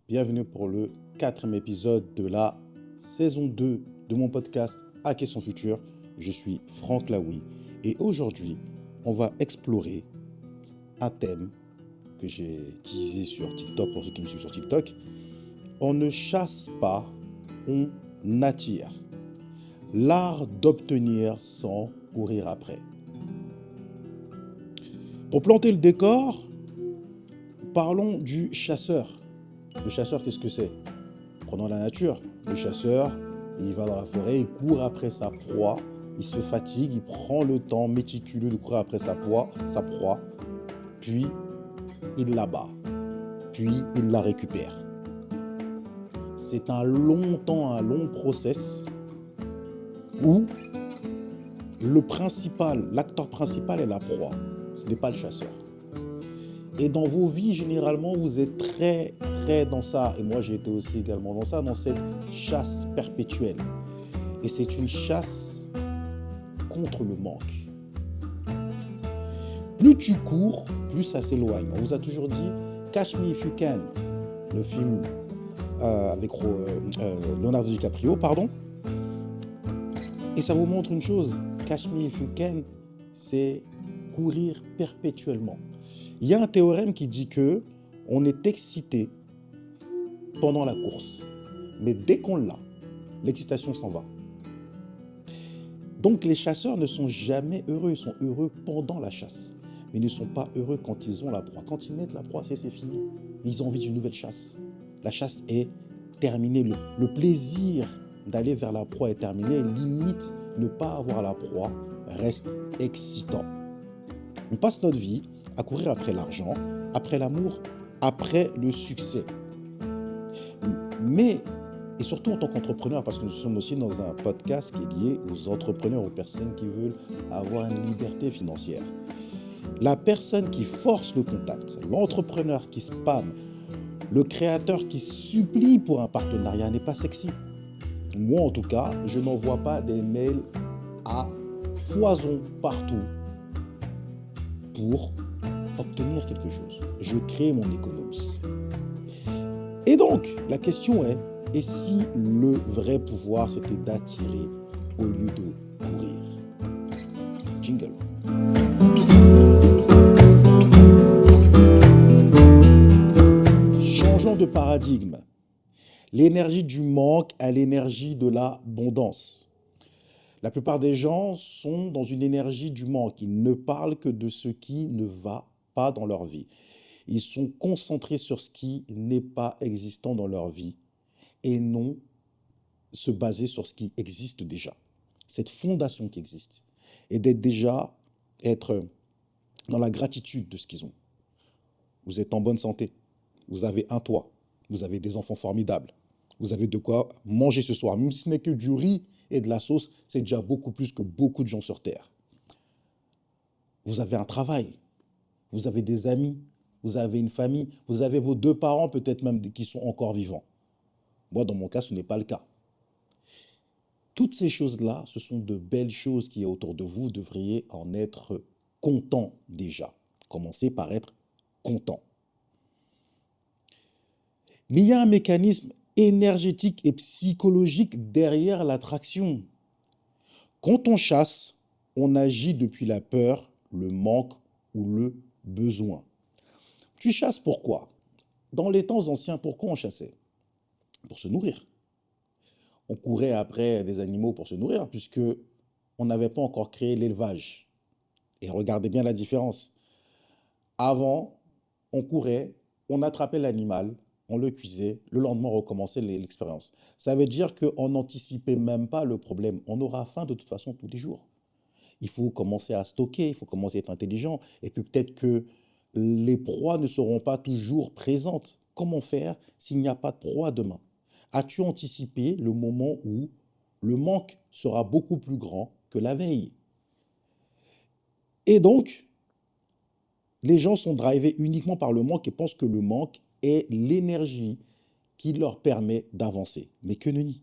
bienvenue pour le 4e épisode de la saison 2 de mon podcast Hacker son futur. Je suis Franck Laoui et aujourd'hui, on va explorer un thème que j'ai teasé sur TikTok pour ceux qui me suivent sur TikTok. On ne chasse pas, on attire. L'art d'obtenir sans courir après. Pour planter le décor, parlons du chasseur. Le chasseur, qu'est-ce que c'est? Prenons la nature. Le chasseur, il va dans la forêt, il court après sa proie, il se fatigue, il prend le temps méticuleux de courir après sa proie, puis il l'abat, puis il la récupère. C'est un long temps, un long process où l'acteur principal est la proie. Ce n'est pas le chasseur. Et dans vos vies, généralement, vous êtes très dans ça. Et moi, j'ai été aussi également dans ça, dans cette chasse perpétuelle. Et c'est une chasse contre le manque. Plus tu cours, plus ça s'éloigne. On vous a toujours dit « Catch Me If You Can », le film avec Leonardo DiCaprio, pardon. Et ça vous montre une chose, « Catch Me If You Can », c'est courir perpétuellement. Il y a un théorème qui dit que on est excité pendant la course, mais dès qu'on l'a, l'excitation s'en va. Donc les chasseurs ne sont jamais heureux, ils sont heureux pendant la chasse, mais ils ne sont pas heureux quand ils ont la proie. Quand ils mettent la proie, c'est fini. Ils ont envie d'une nouvelle chasse. La chasse est terminée, le plaisir d'aller vers la proie est terminé, limite ne pas avoir la proie reste excitant. On passe notre vie à courir après l'argent, après l'amour, après le succès. Mais, et surtout en tant qu'entrepreneur, parce que nous sommes aussi dans un podcast qui est lié aux entrepreneurs, aux personnes qui veulent avoir une liberté financière. La personne qui force le contact, l'entrepreneur qui spamme, le créateur qui supplie pour un partenariat n'est pas sexy. Moi, en tout cas, je n'envoie pas des mails à foison partout pour obtenir quelque chose. Je crée mon économie. Et donc, la question est, et si le vrai pouvoir, c'était d'attirer au lieu de courir? Jingle. Changeons de paradigme. L'énergie du manque à l'énergie de l'abondance. La plupart des gens sont dans une énergie du manque. Ils ne parlent que de ce qui ne va pas dans leur vie. Ils sont concentrés sur ce qui n'est pas existant dans leur vie et non se baser sur ce qui existe déjà. Cette fondation qui existe. Et être dans la gratitude de ce qu'ils ont. Vous êtes en bonne santé. Vous avez un toit. Vous avez des enfants formidables. Vous avez de quoi manger ce soir. Même si ce n'est que du riz et de la sauce, c'est déjà beaucoup plus que beaucoup de gens sur Terre. Vous avez un travail. Vous avez des amis. Vous avez une famille. Vous avez vos 2 parents, peut-être même qui sont encore vivants. Moi, dans mon cas, ce n'est pas le cas. Toutes ces choses-là, ce sont de belles choses qui est autour de vous. Vous devriez en être content déjà. Commencez par être content. Mais il y a un mécanisme énergétique et psychologique derrière l'attraction. Quand on chasse, on agit depuis la peur, le manque ou le besoin. Tu chasses pourquoi? Dans les temps anciens, pourquoi on chassait? Pour se nourrir. On courait après des animaux pour se nourrir puisque on n'avait pas encore créé l'élevage. Et regardez bien la différence. Avant, on courait, on attrapait l'animal, on le cuisait, le lendemain, on recommençait l'expérience. Ça veut dire qu'on n'anticipait même pas le problème. On aura faim de toute façon tous les jours. Il faut commencer à stocker, il faut commencer à être intelligent. Et puis peut-être que les proies ne seront pas toujours présentes. Comment faire s'il n'y a pas de proie demain? As-tu anticipé le moment où le manque sera beaucoup plus grand que la veille? Et donc, les gens sont drivés uniquement par le manque et pensent que le manque est l'énergie qui leur permet d'avancer. Mais que nenni.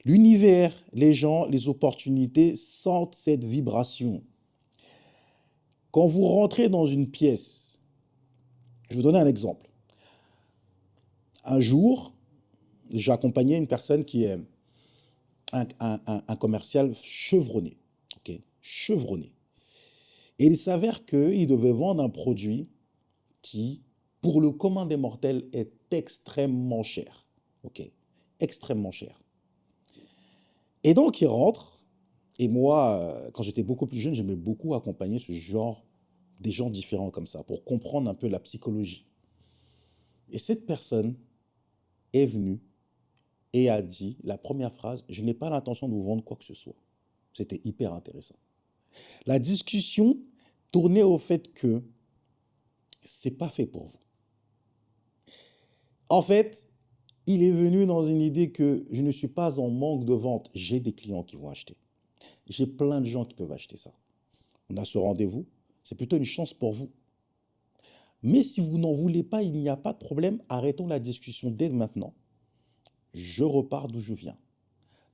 L'univers, les gens, les opportunités sentent cette vibration. Quand vous rentrez dans une pièce, je vais vous donner un exemple. Un jour, j'ai accompagné une personne qui est un commercial chevronné. Ok, chevronné. Et il s'avère qu'il devait vendre un produit qui, pour le commun des mortels, est extrêmement cher. Ok, extrêmement cher. Et donc, il rentre. Et moi, quand j'étais beaucoup plus jeune, j'aimais beaucoup accompagner ce genre, des gens différents comme ça, pour comprendre un peu la psychologie. Et cette personne est venue et a dit la première phrase: je n'ai pas l'intention de vous vendre quoi que ce soit. C'était hyper intéressant. La discussion tournait au fait que c'est pas fait pour vous. En fait, il est venu dans une idée que je ne suis pas en manque de vente. J'ai des clients qui vont acheter. J'ai plein de gens qui peuvent acheter ça. On a ce rendez-vous. C'est plutôt une chance pour vous. Mais si vous n'en voulez pas, il n'y a pas de problème. Arrêtons la discussion dès maintenant. Je repars d'où je viens.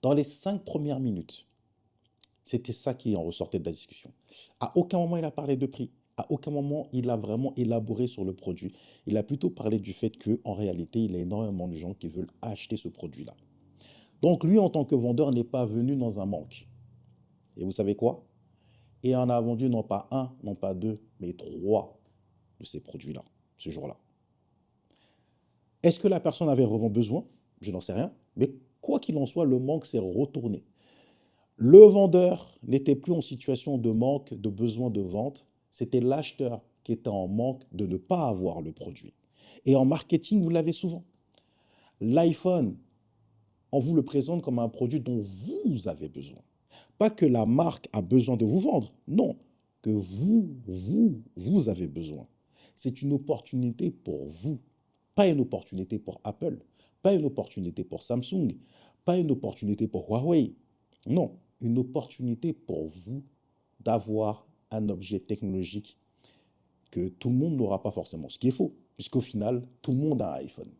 Dans les 5 premières minutes, c'était ça qui en ressortait de la discussion. À aucun moment il a parlé de prix. À aucun moment il a vraiment élaboré sur le produit. Il a plutôt parlé du fait qu'en réalité, il y a énormément de gens qui veulent acheter ce produit-là. Donc lui, en tant que vendeur, n'est pas venu dans un manque. Et vous savez quoi? Et en a vendu non pas un, non pas deux, mais 3 de ces produits-là, ce jour-là. Est-ce que la personne avait vraiment besoin? Je n'en sais rien. Mais quoi qu'il en soit, le manque s'est retourné. Le vendeur n'était plus en situation de manque, de besoin de vente. C'était l'acheteur qui était en manque de ne pas avoir le produit. Et en marketing, vous l'avez souvent. L'iPhone, on vous le présente comme un produit dont vous avez besoin. Pas que la marque a besoin de vous vendre. Non, que vous avez besoin. C'est une opportunité pour vous. Pas une opportunité pour Apple. Pas une opportunité pour Samsung. Pas une opportunité pour Huawei. Non, une opportunité pour vous d'avoir un objet technologique que tout le monde n'aura pas forcément. Ce qui est faux, puisqu'au final, tout le monde a un iPhone.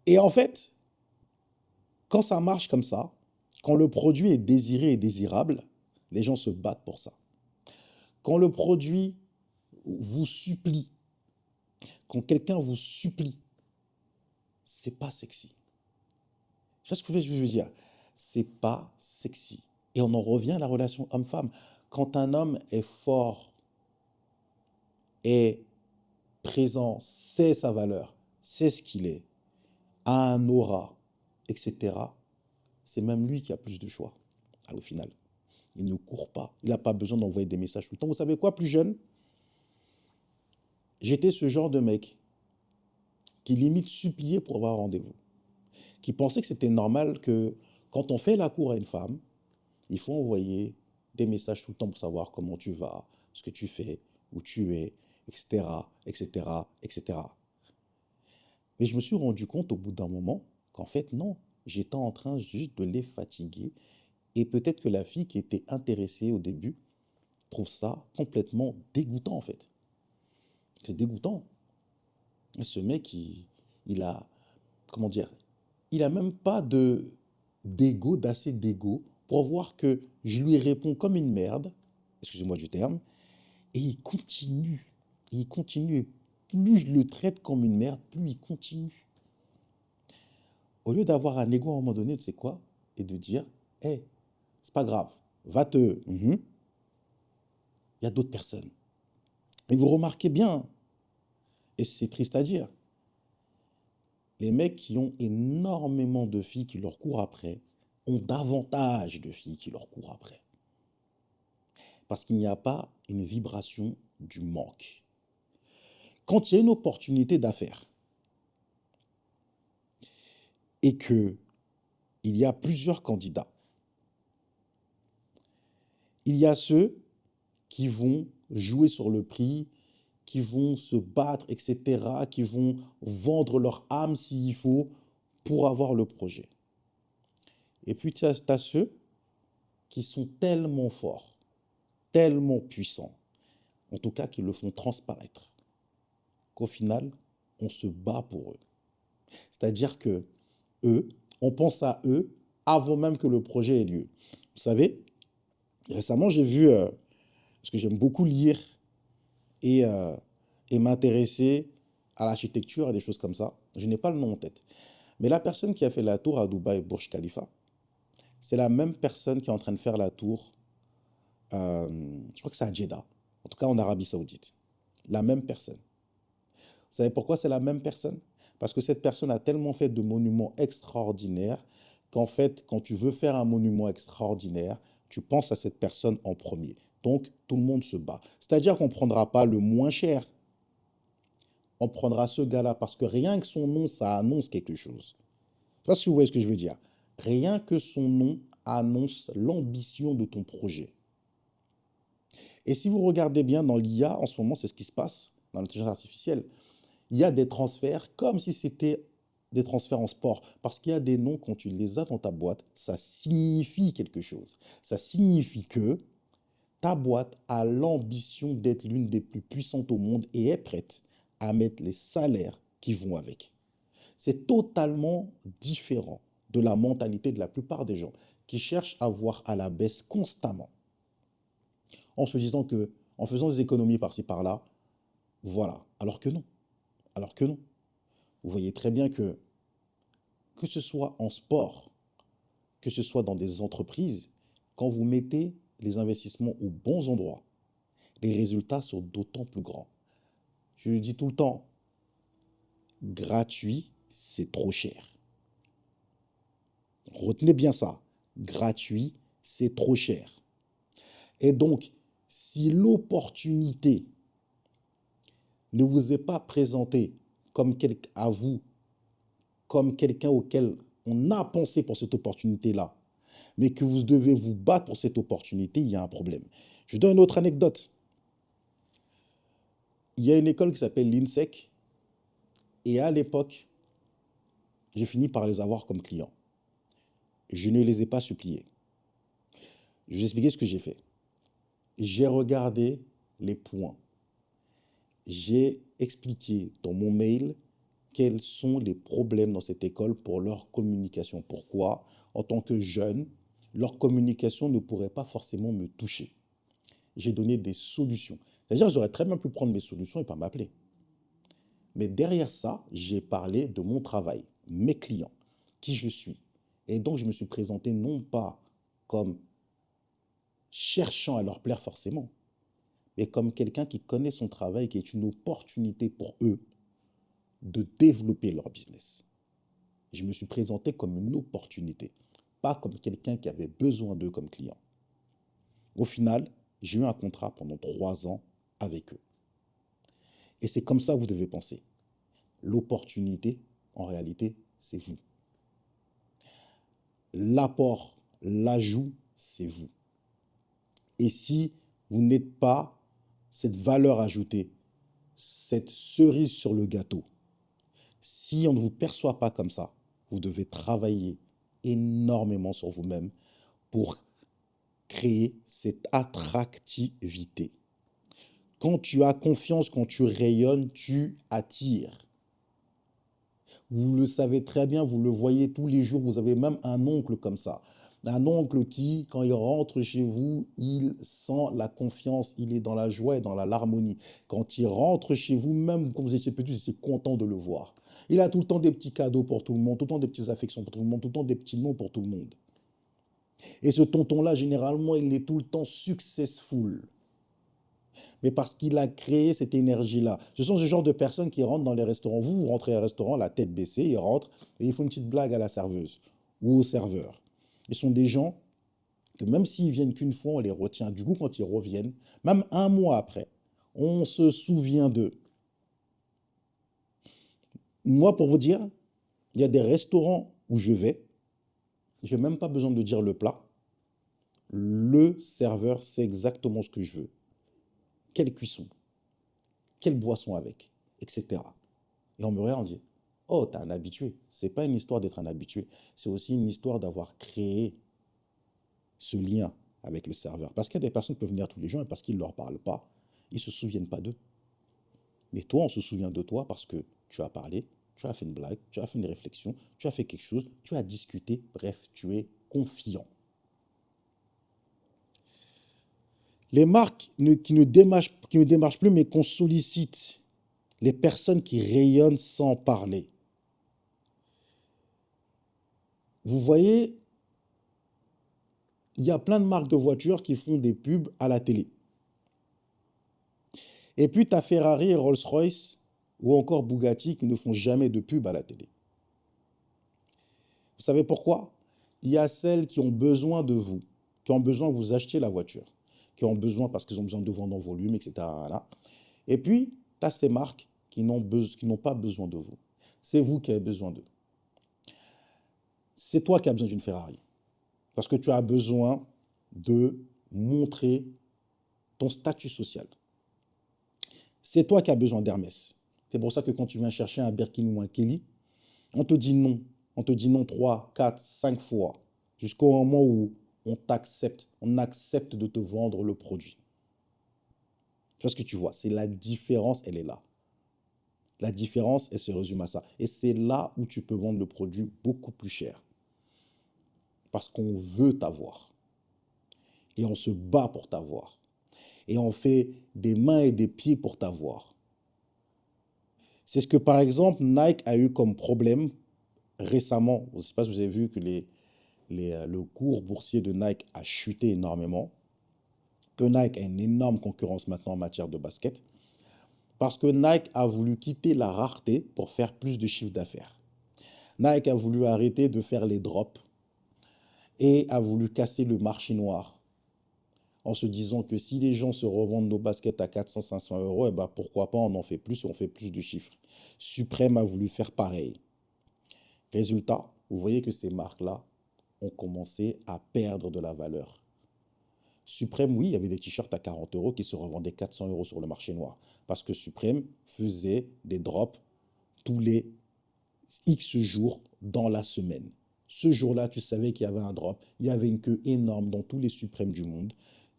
Et en fait, quand ça marche comme ça, quand le produit est désiré et désirable, les gens se battent pour ça. Quand le produit vous supplie, quand quelqu'un vous supplie, c'est pas sexy. Tu vois ce que je veux dire? C'est pas sexy. Et on en revient à la relation homme-femme. Quand un homme est fort, est présent, sait sa valeur, sait ce qu'il est, a un aura, etc., c'est même lui qui a plus de choix, au final. Il ne court pas. Il n'a pas besoin d'envoyer des messages tout le temps. Vous savez quoi, plus jeune? J'étais ce genre de mec qui limite suppliait pour avoir un rendez-vous, qui pensait que c'était normal que quand on fait la cour à une femme, il faut envoyer des messages tout le temps pour savoir comment tu vas, ce que tu fais, où tu es, etc., etc., etc. Mais je me suis rendu compte au bout d'un moment qu'en fait, non, j'étais en train juste de les fatiguer. Et peut-être que la fille qui était intéressée au début trouve ça complètement dégoûtant, en fait. C'est dégoûtant. Ce mec, il a, comment dire, il a même pas d'assez d'ego pour voir que je lui réponds comme une merde, excusez-moi du terme, et il continue. Il continue. Et plus je le traite comme une merde, plus il continue. Au lieu d'avoir un ego à un moment donné, tu sais quoi? Et de dire, hé, hey, c'est pas grave, va-te. Il y a d'autres personnes. Et vous remarquez bien, et c'est triste à dire, les mecs qui ont énormément de filles qui leur courent après ont davantage de filles qui leur courent après. Parce qu'il n'y a pas une vibration du manque. Quand il y a une opportunité d'affaires et qu'il y a plusieurs candidats, il y a ceux qui vont jouer sur le prix, qui vont se battre, etc., qui vont vendre leur âme s'il faut pour avoir le projet. Et puis tu as ceux qui sont tellement forts, tellement puissants, en tout cas qui le font transparaître, qu'au final, on se bat pour eux. C'est-à-dire que eux, on pense à eux avant même que le projet ait lieu. Vous savez, récemment, j'ai vu, parce que j'aime beaucoup lire et m'intéresser à l'architecture, à des choses comme ça. Je n'ai pas le nom en tête. Mais la personne qui a fait la tour à Dubaï, Burj Khalifa, c'est la même personne qui est en train de faire la tour, je crois que c'est à Jeddah, en tout cas en Arabie Saoudite. La même personne. Vous savez pourquoi c'est la même personne? Parce que cette personne a tellement fait de monuments extraordinaires qu'en fait, quand tu veux faire un monument extraordinaire, tu penses à cette personne en premier. Donc, tout le monde se bat. C'est-à-dire qu'on ne prendra pas le moins cher. On prendra ce gars-là parce que rien que son nom, ça annonce quelque chose. Je ne sais pas si vous voyez ce que je veux dire. Rien que son nom annonce l'ambition de ton projet. Et si vous regardez bien dans l'IA, en ce moment, c'est ce qui se passe dans l'intelligence artificielle. Il y a des transferts comme si c'était des transferts en sport. Parce qu'il y a des noms, quand tu les as dans ta boîte, ça signifie quelque chose. Ça signifie que ta boîte a l'ambition d'être l'une des plus puissantes au monde et est prête à mettre les salaires qui vont avec. C'est totalement différent de la mentalité de la plupart des gens qui cherchent à voir à la baisse constamment en se disant que, en faisant des économies par-ci par-là, voilà. Alors que non. Alors que non. Vous voyez très bien que ce soit en sport, que ce soit dans des entreprises, quand vous mettez les investissements aux bons endroits, les résultats sont d'autant plus grands. Je le dis tout le temps, gratuit, c'est trop cher. Retenez bien ça. Gratuit, c'est trop cher. Et donc, si l'opportunité ne vous est pas présentée comme à vous, comme quelqu'un auquel on a pensé pour cette opportunité-là, mais que vous devez vous battre pour cette opportunité, il y a un problème. Je donne une autre anecdote. Il y a une école qui s'appelle l'INSEC, et à l'époque, j'ai fini par les avoir comme clients. Je ne les ai pas suppliés. Je vais expliquer ce que j'ai fait. J'ai regardé les points. J'ai expliqué dans mon mail quels sont les problèmes dans cette école pour leur communication. Pourquoi, en tant que jeune, leur communication ne pourrait pas forcément me toucher. J'ai donné des solutions. C'est-à-dire, j'aurais très bien pu prendre mes solutions et pas m'appeler. Mais derrière ça, j'ai parlé de mon travail, mes clients, qui je suis. Et donc, je me suis présenté non pas comme cherchant à leur plaire forcément, mais comme quelqu'un qui connaît son travail, qui est une opportunité pour eux de développer leur business. Je me suis présenté comme une opportunité, pas comme quelqu'un qui avait besoin d'eux comme client. Au final, j'ai eu un contrat pendant 3 ans avec eux. Et c'est comme ça que vous devez penser. L'opportunité, en réalité, c'est vous. L'apport, l'ajout, c'est vous. Et si vous n'êtes pas cette valeur ajoutée, cette cerise sur le gâteau, si on ne vous perçoit pas comme ça, vous devez travailler énormément sur vous-même pour créer cette attractivité. Quand tu as confiance, quand tu rayonnes, tu attires. Vous le savez très bien, vous le voyez tous les jours, vous avez même un oncle comme ça. Un oncle qui, quand il rentre chez vous, il sent la confiance, il est dans la joie et dans l'harmonie. Quand il rentre chez vous, même quand vous étiez petit, vous étiez content de le voir. Il a tout le temps des petits cadeaux pour tout le monde, tout le temps des petites affections pour tout le monde, tout le temps des petits noms pour tout le monde. Et ce tonton-là, généralement, il est tout le temps successful. Mais parce qu'il a créé cette énergie-là. Ce sont ce genre de personnes qui rentrent dans les restaurants. Vous rentrez au restaurant, la tête baissée, ils rentrent et ils font une petite blague à la serveuse ou au serveur. Ce sont des gens que même s'ils viennent qu'une fois, on les retient. Du coup, quand ils reviennent, même un mois après, on se souvient d'eux. Moi, pour vous dire, il y a des restaurants où je vais, je n'ai même pas besoin de dire le plat. Le serveur sait exactement ce que je veux. Quelle cuisson, quelle boisson avec, etc. Et on me regarde, on dit, oh, t'es un habitué. Ce n'est pas une histoire d'être un habitué, c'est aussi une histoire d'avoir créé ce lien avec le serveur. Parce qu'il y a des personnes qui peuvent venir tous les jours et parce qu'ils ne leur parlent pas, ils ne se souviennent pas d'eux. Mais toi, on se souvient de toi parce que tu as parlé, tu as fait une blague, tu as fait une réflexion, tu as fait quelque chose, tu as discuté, bref, tu es confiant. Les marques qui ne démarchent plus, mais qu'on sollicite Les personnes qui rayonnent sans parler. Vous voyez, il y a plein de marques de voitures qui font des pubs à la télé. Et puis, tu as Ferrari et Rolls-Royce ou encore Bugatti qui ne font jamais de pub à la télé. Vous savez pourquoi? Il y a celles qui ont besoin de vous, qui ont besoin que vous achetiez la voiture, qui ont besoin parce qu'ils ont besoin de vendre en volume, etc. Et puis, tu as ces marques qui n'ont pas besoin de vous. C'est vous qui avez besoin d'eux. C'est toi qui as besoin d'une Ferrari. Parce que tu as besoin de montrer ton statut social. C'est toi qui as besoin d'Hermès. C'est pour ça que quand tu viens chercher un Birkin ou un Kelly, on te dit non. On te dit non 3, 4, 5 fois, jusqu'au moment où on accepte de te vendre le produit. Tu vois ce que tu vois? C'est la différence, elle est là. La différence, elle se résume à ça. Et c'est là où tu peux vendre le produit beaucoup plus cher. Parce qu'on veut t'avoir. Et on se bat pour t'avoir. Et on fait des mains et des pieds pour t'avoir. C'est ce que, par exemple, Nike a eu comme problème récemment. Je ne sais pas si vous avez vu que le cours boursier de Nike a chuté énormément. Que Nike a une énorme concurrence maintenant en matière de basket. Parce que Nike a voulu quitter la rareté pour faire plus de chiffre d'affaires. Nike a voulu arrêter de faire les drops et a voulu casser le marché noir en se disant que si les gens se revendent nos baskets à 400, 500 euros, eh ben pourquoi pas on en fait plus et on fait plus de chiffres. Suprême a voulu faire pareil. Résultat, vous voyez que ces marques-là ont commencé à perdre de la valeur. Suprême, oui, il y avait des t-shirts à 40 euros qui se revendaient 400 euros sur le marché noir. Parce que Suprême faisait des drops tous les X jours dans la semaine. Ce jour-là, tu savais qu'il y avait un drop. Il y avait une queue énorme dans tous les Suprêmes du monde.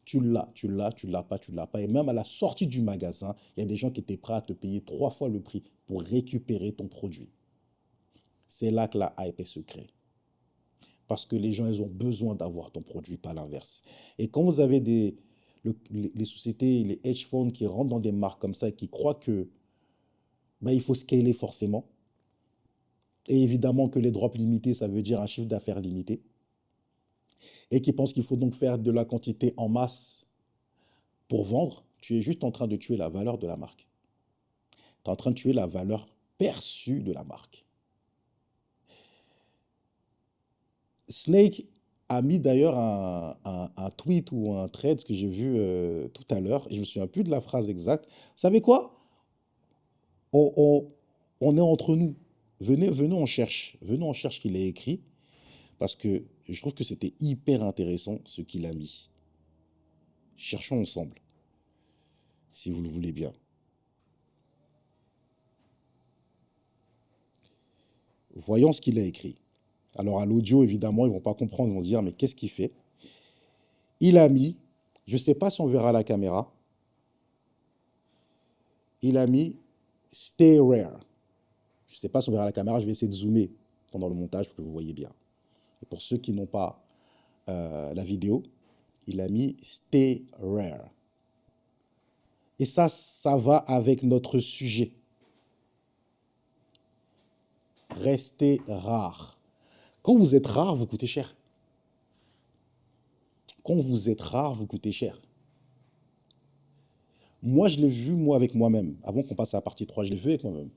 Tu l'as, tu l'as pas, tu l'as pas. Et même à la sortie du magasin, il y a des gens qui étaient prêts à te payer 3 fois le prix pour récupérer ton produit. C'est là que la hype se crée. Parce que les gens, ils ont besoin d'avoir ton produit, pas l'inverse. Et quand vous avez les sociétés, les hedge funds qui rentrent dans des marques comme ça et qui croient que il faut scaler forcément, et évidemment que les drops limités, ça veut dire un chiffre d'affaires limité, et qui pensent qu'il faut donc faire de la quantité en masse pour vendre, tu es juste en train de tuer la valeur de la marque. Tu es en train de tuer la valeur perçue de la marque. Snake a mis d'ailleurs un tweet ou un thread que j'ai vu tout à l'heure, et je me souviens plus de la phrase exacte. Vous savez quoi? On est entre nous. Venez, on cherche. Venez, on cherche qu'il ait écrit, parce que je trouve que c'était hyper intéressant ce qu'il a mis. Cherchons ensemble, si vous le voulez bien. Voyons ce qu'il a écrit. Alors à l'audio, évidemment, ils ne vont pas comprendre, ils vont se dire, mais qu'est-ce qu'il fait? Il a mis, je ne sais pas si on verra la caméra, il a mis « Stay rare ». Je ne sais pas si on verra la caméra, je vais essayer de zoomer pendant le montage pour que vous voyez bien. Et pour ceux qui n'ont pas la vidéo, il a mis « Stay rare ». Et ça va avec notre sujet. Restez rare. Quand vous êtes rare, vous coûtez cher. Quand vous êtes rare, vous coûtez cher. Moi, je l'ai vu, moi, avec moi-même. Avant qu'on passe à la partie 3, je l'ai vu avec moi-même.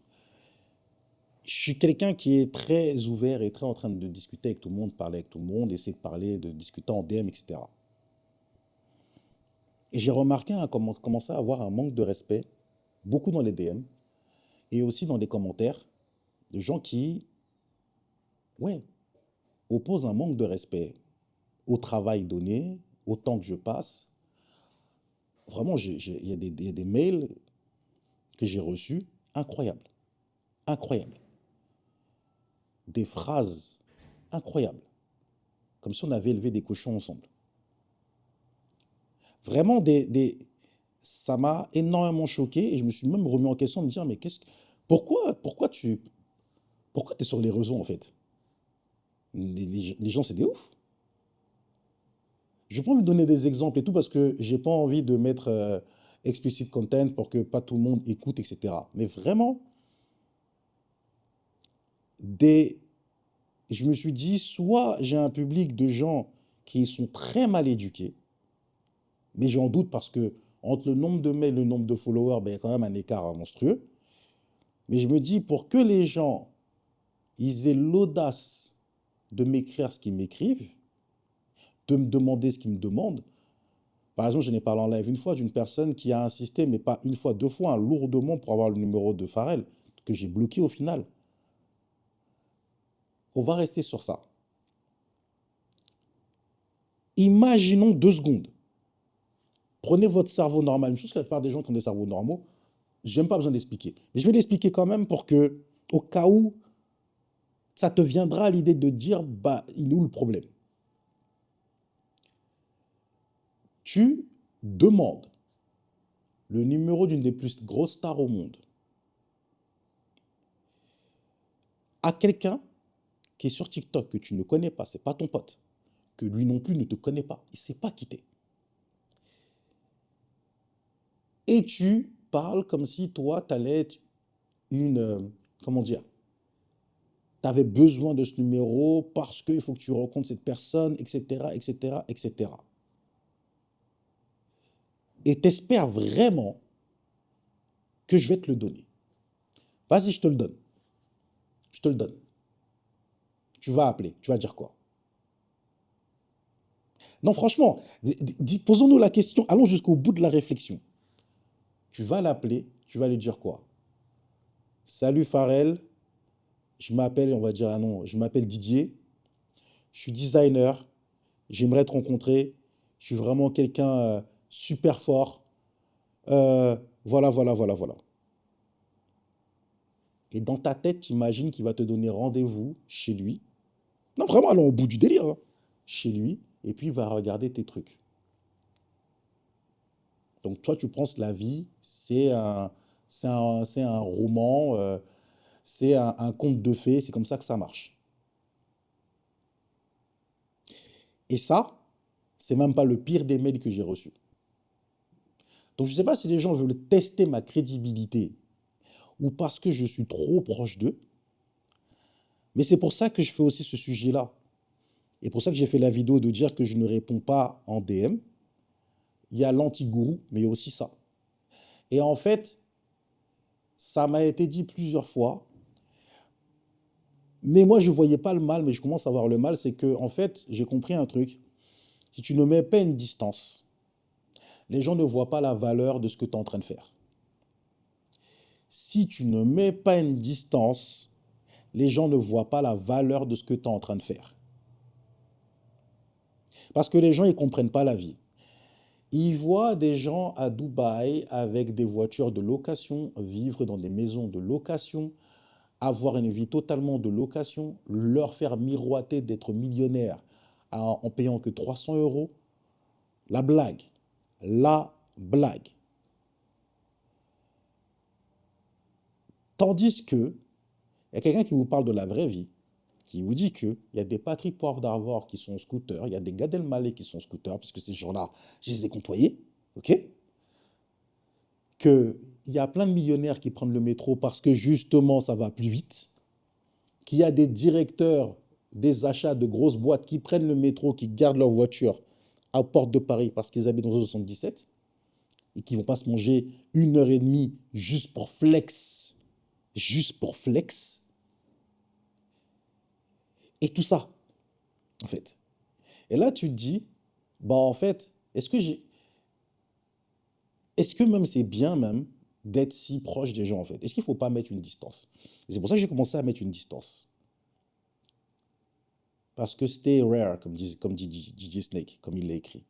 Je suis quelqu'un qui est très ouvert et très en train de discuter avec tout le monde, parler avec tout le monde, essayer de parler, de discuter en DM, etc. Et j'ai remarqué commencer à avoir un manque de respect, beaucoup dans les DM, et aussi dans les commentaires, de gens qui, opposent un manque de respect au travail donné, au temps que je passe. Vraiment, il y a des mails que j'ai reçus, incroyables. Incroyables. Des phrases incroyables. Comme si on avait élevé des cochons ensemble. Vraiment, ça m'a énormément choqué et je me suis même remis en question de me dire, mais pourquoi tu es sur les réseaux en fait? Les gens, c'est des ouf. Je vais pas vous donner des exemples et tout parce que j'ai pas envie de mettre explicit content pour que pas tout le monde écoute, etc. Mais vraiment, je me suis dit, soit j'ai un public de gens qui sont très mal éduqués, mais j'en doute parce que entre le nombre de mails et le nombre de followers, ben, il y a quand même un écart monstrueux. Mais je me dis, pour que les gens ils aient l'audace de m'écrire ce qu'ils m'écrivent, de me demander ce qu'ils me demandent. Par exemple, je n'ai parlé en live une fois d'une personne qui a insisté, mais pas une fois, deux fois, lourdement pour avoir le numéro de Pharrell, que j'ai bloqué au final. On va rester sur ça. Imaginons 2 secondes. Prenez votre cerveau normal. Une chose que la plupart des gens qui ont des cerveaux normaux, je n'ai même pas besoin d'expliquer. Mais je vais l'expliquer quand même pour que, au cas où, ça te viendra à l'idée de dire, bah, il est où le problème? Tu demandes le numéro d'une des plus grosses stars au monde à quelqu'un qui est sur TikTok, que tu ne connais pas, c'est pas ton pote, que lui non plus ne te connaît pas, il ne sait pas qui t'es. Et tu parles comme si toi, tu allais être comment dire, tu avais besoin de ce numéro parce qu'il faut que tu rencontres cette personne, etc., etc., etc. Et tu espères vraiment que je vais te le donner. Vas-y, je te le donne. Je te le donne. Tu vas appeler. Tu vas dire quoi? Non, franchement, posons-nous la question. Allons jusqu'au bout de la réflexion. Tu vas l'appeler. Tu vas lui dire quoi? Salut Pharrell. Je m'appelle, on va dire un nom. Je m'appelle Didier. Je suis designer. J'aimerais te rencontrer. Je suis vraiment quelqu'un super fort. Voilà, voilà, voilà, voilà. Et dans ta tête, tu imagines qu'il va te donner rendez-vous chez lui. Non, vraiment, allons au bout du délire. Hein. Chez lui. Et puis, il va regarder tes trucs. Donc, toi, tu penses que la vie, c'est un roman, c'est un conte de fées, c'est comme ça que ça marche. Et ça, c'est même pas le pire des mails que j'ai reçus. Donc, je ne sais pas si les gens veulent tester ma crédibilité ou parce que je suis trop proche d'eux, mais c'est pour ça que je fais aussi ce sujet-là. Et pour ça que j'ai fait la vidéo de dire que je ne réponds pas en DM. Il y a l'anti-gourou, mais il y a aussi ça. Et en fait, ça m'a été dit plusieurs fois, mais moi, je ne voyais pas le mal, mais je commence à voir le mal, c'est que, en fait, j'ai compris un truc. Si tu ne mets pas une distance, les gens ne voient pas la valeur de ce que tu es en train de faire. Si tu ne mets pas une distance, les gens ne voient pas la valeur de ce que tu es en train de faire. Parce que les gens, ils ne comprennent pas la vie. Ils voient des gens à Dubaï avec des voitures de location, vivre dans des maisons de location, avoir une vie totalement de location, leur faire miroiter d'être millionnaire en payant que 300 euros. La blague. La blague. Tandis que, il y a quelqu'un qui vous parle de la vraie vie, qui vous dit qu'il y a des Patrick Poivre d'Arvor qui sont scooters, il y a des Gad Elmaleh qui sont scooters, puisque ces gens-là, je les ai côtoyés, ok? Qu'il y a plein de millionnaires qui prennent le métro parce que justement, ça va plus vite, qu'il y a des directeurs des achats de grosses boîtes qui prennent le métro, qui gardent leur voiture à Porte de Paris parce qu'ils habitent dans le 77 et qui ne vont pas se manger 1 heure et demie juste pour flex. Juste pour flex. Et tout ça, en fait. Et là, tu te dis, bah en fait, est-ce que même c'est bien même d'être si proche des gens, en fait? Est-ce qu'il ne faut pas mettre une distance? Et c'est pour ça que j'ai commencé à mettre une distance. Parce que stay rare, comme dit DJ Snake, comme il l'a écrit.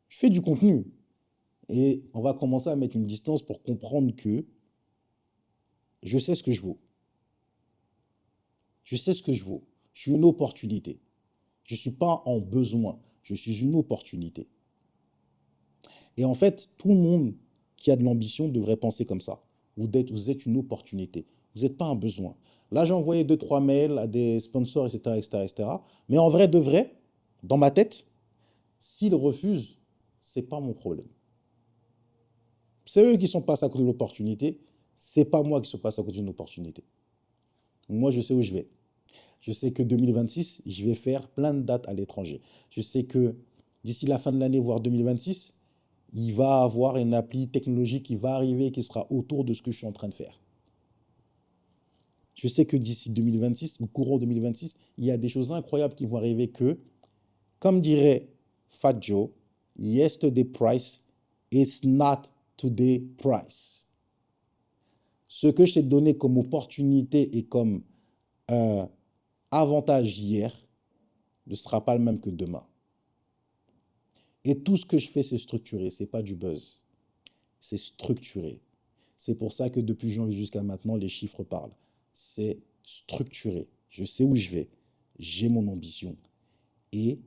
Je fais du contenu. Et on va commencer à mettre une distance pour comprendre que je sais ce que je vaux. Je sais ce que je vaux. Je suis une opportunité. Je ne suis pas en besoin. Je suis une opportunité. Et en fait, tout le monde qui a de l'ambition devrait penser comme ça. Vous êtes une opportunité. Vous n'êtes pas un besoin. Là, j'ai envoyé 2-3 mails à des sponsors, etc., etc., etc. Mais en vrai de vrai, dans ma tête, s'ils refusent, ce n'est pas mon problème. C'est eux qui sont passés à côté de l'opportunité. C'est pas moi qui suis passé à côté d'une opportunité. Moi, je sais où je vais. Je sais que 2026, je vais faire plein de dates à l'étranger. Je sais que d'ici la fin de l'année, voire 2026, il va y avoir une appli technologique qui va arriver qui sera autour de ce que je suis en train de faire. Je sais que d'ici 2026, ou courant 2026, il y a des choses incroyables qui vont arriver que, comme dirait Fat Joe, yesterday price is not today price. Ce que je t'ai donné comme opportunité et comme avantage hier ne sera pas le même que demain. Et tout ce que je fais, c'est structuré, ce n'est pas du buzz. C'est structuré. C'est pour ça que depuis janvier jusqu'à maintenant, les chiffres parlent. C'est structuré. Je sais où je vais. J'ai mon ambition. Et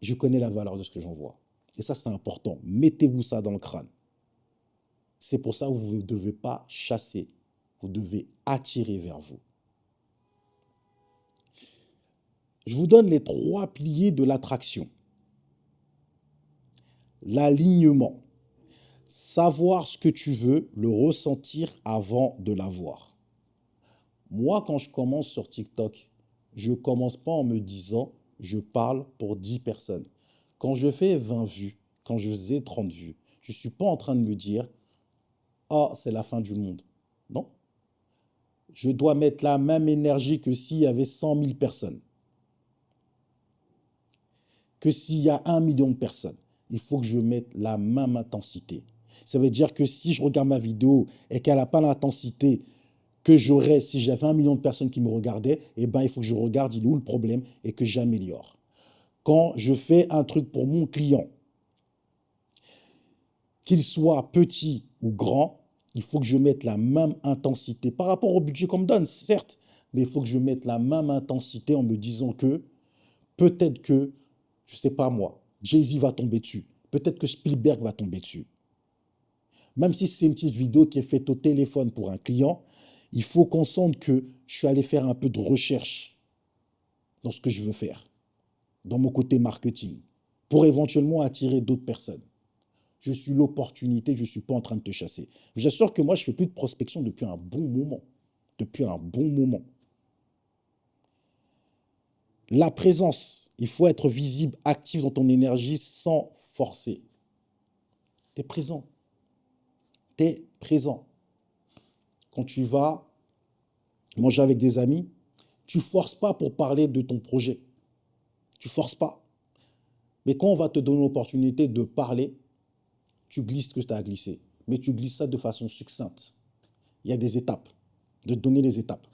je connais la valeur de ce que j'envoie. Et ça, c'est important. Mettez-vous ça dans le crâne. C'est pour ça que vous ne devez pas chasser. Vous devez attirer vers vous. Je vous donne les 3 piliers de l'attraction. L'alignement. Savoir ce que tu veux, le ressentir avant de l'avoir. Moi, quand je commence sur TikTok, je ne commence pas en me disant « je parle pour 10 personnes ». Quand je fais 20 vues, quand je faisais 30 vues, je ne suis pas en train de me dire « ah, c'est la fin du monde ». Non. Je dois mettre la même énergie que s'il y avait 100 000 personnes. Que s'il y a 1 million de personnes. Il faut que je mette la même intensité. Ça veut dire que si je regarde ma vidéo et qu'elle n'a pas l'intensité que j'aurais si j'avais 1 million de personnes qui me regardaient, eh ben, il faut que je regarde il est où le problème et que j'améliore. Quand je fais un truc pour mon client, qu'il soit petit ou grand, il faut que je mette la même intensité par rapport au budget qu'on me donne, certes, mais il faut que je mette la même intensité en me disant que peut-être que, je ne sais pas moi, Jay-Z va tomber dessus. Peut-être que Spielberg va tomber dessus. Même si c'est une petite vidéo qui est faite au téléphone pour un client, il faut qu'on sente que je suis allé faire un peu de recherche dans ce que je veux faire, dans mon côté marketing, pour éventuellement attirer d'autres personnes. Je suis l'opportunité, je ne suis pas en train de te chasser. Je vous assure que moi, je ne fais plus de prospection depuis un bon moment. Depuis un bon moment. La présence, il faut être visible, actif dans ton énergie sans forcer. Tu es présent. Tu es présent. Quand tu vas manger avec des amis, tu ne forces pas pour parler de ton projet. Tu ne forces pas. Mais quand on va te donner l'opportunité de parler, tu glisses ce que tu as à glisser. Mais tu glisses ça de façon succincte. Il y a des étapes. De te donner les étapes.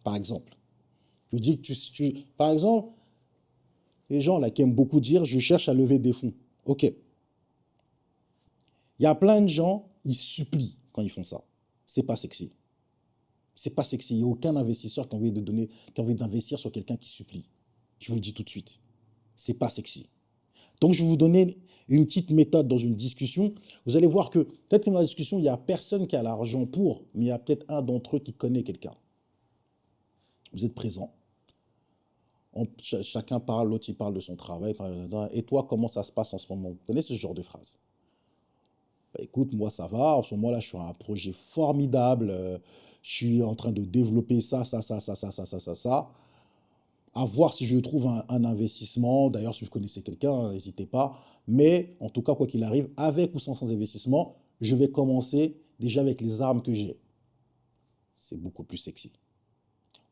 Par exemple, je dis que par exemple, les gens là qui aiment beaucoup dire « je cherche à lever des fonds ». Ok. Il y a plein de gens, ils supplient quand ils font ça. C'est pas sexy. C'est pas sexy. Il n'y a aucun investisseur qui a envie d'investir sur quelqu'un qui supplie. Je vous le dis tout de suite. C'est pas sexy. Donc, je vais vous donner une petite méthode dans une discussion. Vous allez voir que peut-être que dans la discussion, il n'y a personne qui a l'argent pour, mais il y a peut-être un d'entre eux qui connaît quelqu'un. Vous êtes présent. Chacun parle, l'autre il parle de son travail. Et toi, comment ça se passe en ce moment? Vous connaissez ce genre de phrase? Bah, écoute, moi ça va. En ce moment-là, je suis sur un projet formidable. Je suis en train de développer ça. À voir si je trouve un investissement. D'ailleurs, si vous connaissez quelqu'un, n'hésitez pas. Mais en tout cas, quoi qu'il arrive, avec ou sans investissement, je vais commencer déjà avec les armes que j'ai. C'est beaucoup plus sexy.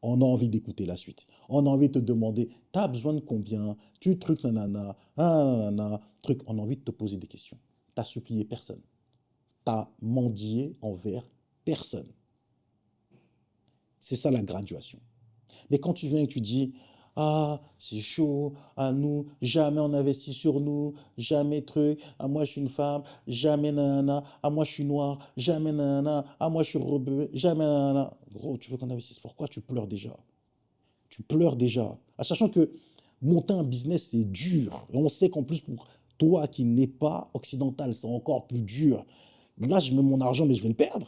On a envie d'écouter la suite. On a envie de te demander, tu as besoin de combien? Tu truc nanana, nanana, truc. On a envie de te poser des questions. Tu n'as supplié personne. Tu as mendié envers personne. C'est ça la graduation. Mais quand tu viens et tu dis, ah, c'est chaud, à nous, jamais on investit sur nous, jamais truc, ah, moi je suis une femme, jamais nanana, ah, moi je suis noir, jamais nanana, ah, moi je suis rebeu, jamais nanana. Gros, tu veux qu'on investisse, pourquoi tu pleures déjà? Tu pleures déjà. En sachant que monter un business, c'est dur. Et on sait qu'en plus, pour toi qui n'es pas occidental, c'est encore plus dur. Là, je mets mon argent, mais je vais le perdre.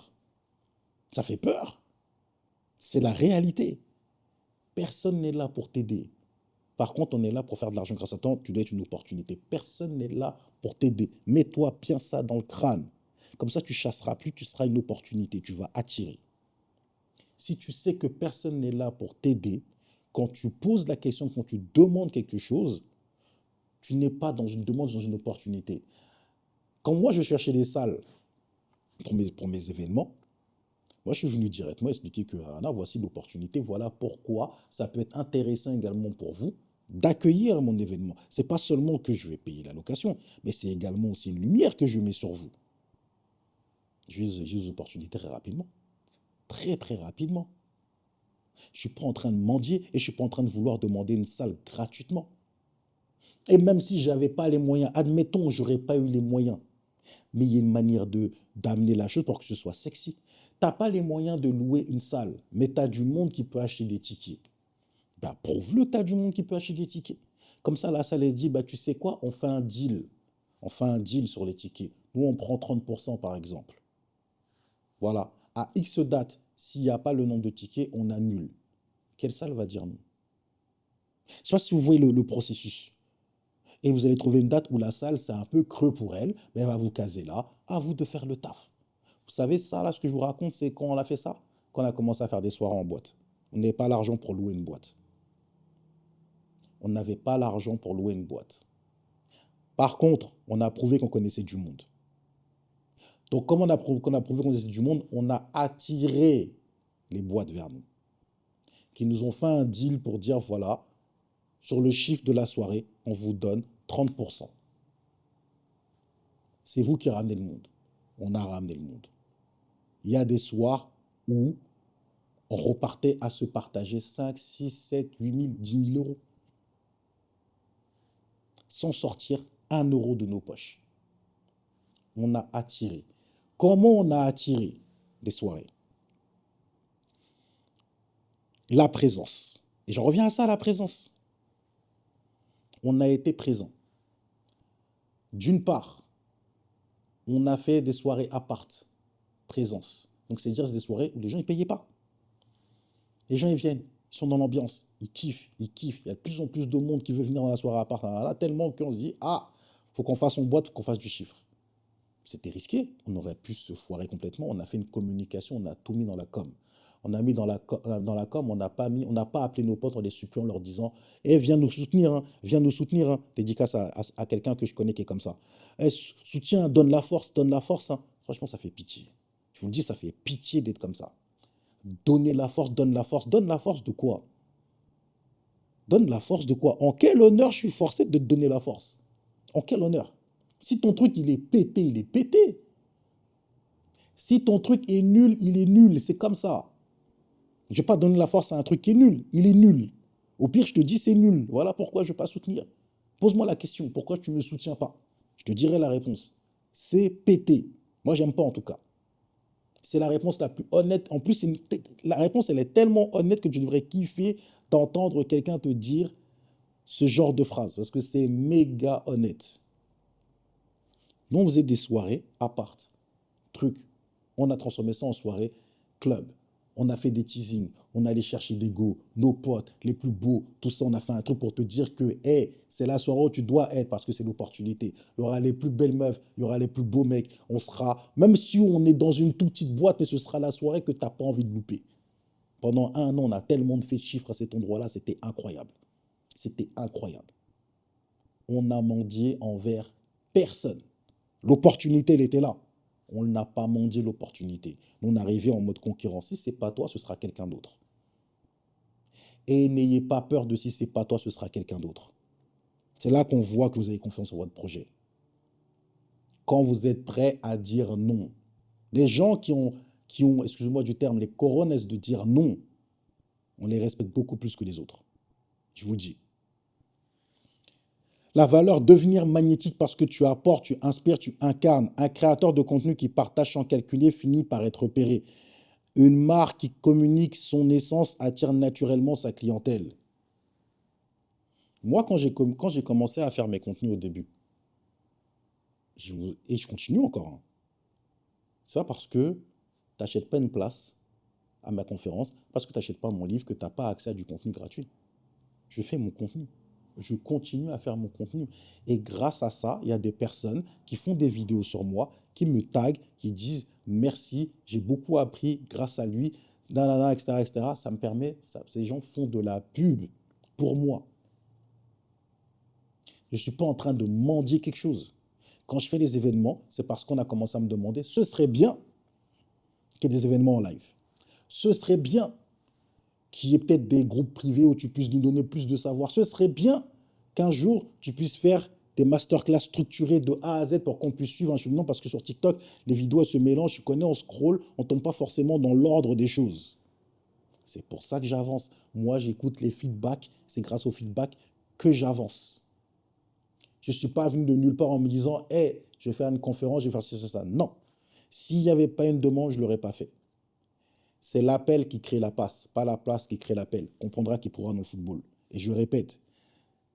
Ça fait peur. C'est la réalité. Personne n'est là pour t'aider. Par contre, on est là pour faire de l'argent grâce à toi. Tu dois être une opportunité. Personne n'est là pour t'aider. Mets-toi bien ça dans le crâne. Comme ça, tu chasseras plus, tu seras une opportunité, tu vas attirer. Si tu sais que personne n'est là pour t'aider, quand tu poses la question, quand tu demandes quelque chose, tu n'es pas dans une demande, dans une opportunité. Quand moi, je cherchais des salles pour mes événements, moi, je suis venu directement expliquer que, Anna, voici l'opportunité, voilà pourquoi ça peut être intéressant également pour vous d'accueillir mon événement. Ce n'est pas seulement que je vais payer la location, mais c'est également aussi une lumière que je mets sur vous. J'ai des opportunités très rapidement. Très, très rapidement. Je ne suis pas en train de mendier et je ne suis pas en train de vouloir demander une salle gratuitement. Et même si je n'avais pas les moyens, admettons, je n'aurais pas eu les moyens, mais il y a une manière d'amener la chose pour que ce soit sexy. Tu n'as pas les moyens de louer une salle, mais tu as du monde qui peut acheter des tickets. Ben, prouve-le que tu as du monde qui peut acheter des tickets. Comme ça, la salle, elle dit, bah, tu sais quoi, on fait un deal. On fait un deal sur les tickets. Nous, on prend 30% par exemple. Voilà. À X date, s'il n'y a pas le nombre de tickets, on annule. Quelle salle va dire non? Je ne sais pas si vous voyez le processus. Et vous allez trouver une date où la salle, c'est un peu creux pour elle, mais elle va vous caser là, à vous de faire le taf. Vous savez, ça, là, ce que je vous raconte, c'est quand on a fait ça, quand on a commencé à faire des soirées en boîte. On n'avait pas l'argent pour louer une boîte. On n'avait pas l'argent pour louer une boîte. Par contre, on a prouvé qu'on connaissait du monde. Donc, comme on a prouvé qu'on connaissait du monde, on a attiré les boîtes vers nous, qui nous ont fait un deal pour dire, voilà, sur le chiffre de la soirée, on vous donne 30%. C'est vous qui ramenez le monde. On a ramené le monde. Il y a des soirs où on repartait à se partager 5, 6, 7, 8 000, 10 000 euros. Sans sortir 1 euro de nos poches. On a attiré. Comment on a attiré des soirées? La présence. Et j'en reviens à ça, la présence. On a été présent. D'une part, on a fait des soirées appart, présence. Donc, c'est-à-dire des soirées où les gens ne payaient pas. Les gens, ils viennent, ils sont dans l'ambiance, ils kiffent, ils kiffent. Il y a de plus en plus de monde qui veut venir dans la soirée appart. Là, tellement qu'on se dit, ah, faut qu'on fasse en boîte, faut qu'on fasse du chiffre. C'était risqué, on aurait pu se foirer complètement. On a fait une communication, on a tout mis dans la com. On a mis dans la com, on n'a pas appelé nos potes en les suppliant, en leur disant, eh, viens nous soutenir, hein, viens nous soutenir. Hein. Dédicace à quelqu'un que je connais qui est comme ça. Eh, soutiens, donne la force, donne la force. Hein. Franchement, ça fait pitié. Je vous le dis, ça fait pitié d'être comme ça. Donner la force, donne la force. Donne la force de quoi? Donne la force de quoi? En quel honneur je suis forcé de te donner la force? En quel honneur? Si ton truc, il est pété, il est pété. Si ton truc est nul, il est nul. C'est comme ça. Je ne vais pas donner la force à un truc qui est nul. Il est nul. Au pire, je te dis c'est nul. Voilà pourquoi je ne vais pas soutenir. Pose-moi la question. Pourquoi tu ne me soutiens pas? Je te dirai la réponse. C'est pété. Moi, j'aime pas en tout cas. C'est la réponse la plus honnête. En plus, la réponse, elle est tellement honnête que tu devrais kiffer d'entendre quelqu'un te dire ce genre de phrase. Parce que c'est méga honnête. Nous, on faisait des soirées appart. Truc. On a transformé ça en soirée club. On a fait des teasings. On allait chercher des go, nos potes, les plus beaux. Tout ça, on a fait un truc pour te dire que hey, c'est la soirée où tu dois être parce que c'est l'opportunité. Il y aura les plus belles meufs, il y aura les plus beaux mecs. On sera, même si on est dans une toute petite boîte, mais ce sera la soirée que tu n'as pas envie de louper. Pendant 1 an, on a tellement fait de chiffres à cet endroit-là, c'était incroyable. C'était incroyable. On n'a mendié envers personne. L'opportunité, elle était là. On n'a pas mendié l'opportunité. Nous, on arrivait en mode concurrence. Si ce n'est pas toi, ce sera quelqu'un d'autre. Et n'ayez pas peur de si ce n'est pas toi, ce sera quelqu'un d'autre. C'est là qu'on voit que vous avez confiance en votre projet. Quand vous êtes prêt à dire non. Les gens qui ont excusez-moi du terme, les corones de dire non, on les respecte beaucoup plus que les autres. Je vous le dis. La valeur devenir magnétique parce que tu apportes, tu inspires, tu incarnes. Un créateur de contenu qui partage sans calculer finit par être repéré. Une marque qui communique son essence attire naturellement sa clientèle. Moi, quand j'ai commencé à faire mes contenus au début, et je continue encore, hein, c'est pas parce que tu n'achètes pas une place à ma conférence, parce que tu n'achètes pas mon livre, que tu n'as pas accès à du contenu gratuit. Je fais mon contenu. Je continue à faire mon contenu. Et grâce à ça, il y a des personnes qui font des vidéos sur moi, qui me taguent, qui disent merci, j'ai beaucoup appris grâce à lui, nanana, etc., etc. Ça me permet, ces gens font de la pub pour moi. Je ne suis pas en train de mendier quelque chose. Quand je fais les événements, c'est parce qu'on a commencé à me demander, ce serait bien qu'il y ait des événements en live. Ce serait bien qu'il y ait peut-être des groupes privés où tu puisses nous donner plus de savoir. Ce serait bien qu'un jour, tu puisses faire des masterclass structurées de A à Z pour qu'on puisse suivre un cheminement, parce que sur TikTok, les vidéos elles se mélangent, tu connais, on scroll, on ne tombe pas forcément dans l'ordre des choses. C'est pour ça que j'avance. Moi, j'écoute les feedbacks, c'est grâce aux feedbacks que j'avance. Je ne suis pas venu de nulle part en me disant, hey, je vais faire une conférence, je vais faire ci, ça. Non. S'il n'y avait pas une demande, je ne l'aurais pas fait. C'est l'appel qui crée la passe, pas la place qui crée l'appel. On comprendra qui pourra dans le football. Et je répète,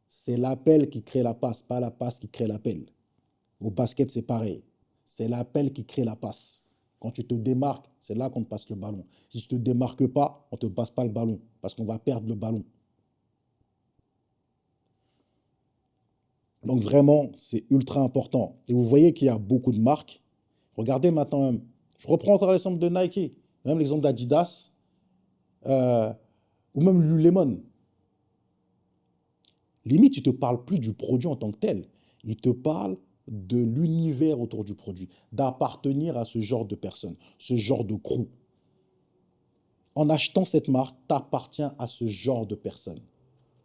c'est l'appel qui crée la passe, pas la passe qui crée l'appel. Au basket, c'est pareil. C'est l'appel qui crée la passe. Quand tu te démarques, c'est là qu'on te passe le ballon. Si tu ne te démarques pas, on ne te passe pas le ballon, parce qu'on va perdre le ballon. Donc vraiment, c'est ultra important. Et vous voyez qu'il y a beaucoup de marques. Regardez maintenant même. Je reprends encore l'exemple de Nike, même l'exemple d'Adidas, ou même Lululemon. Limite, il ne te parle plus du produit en tant que tel. Il te parle de l'univers autour du produit, d'appartenir à ce genre de personnes, ce genre de crew. En achetant cette marque, tu appartiens à ce genre de personnes.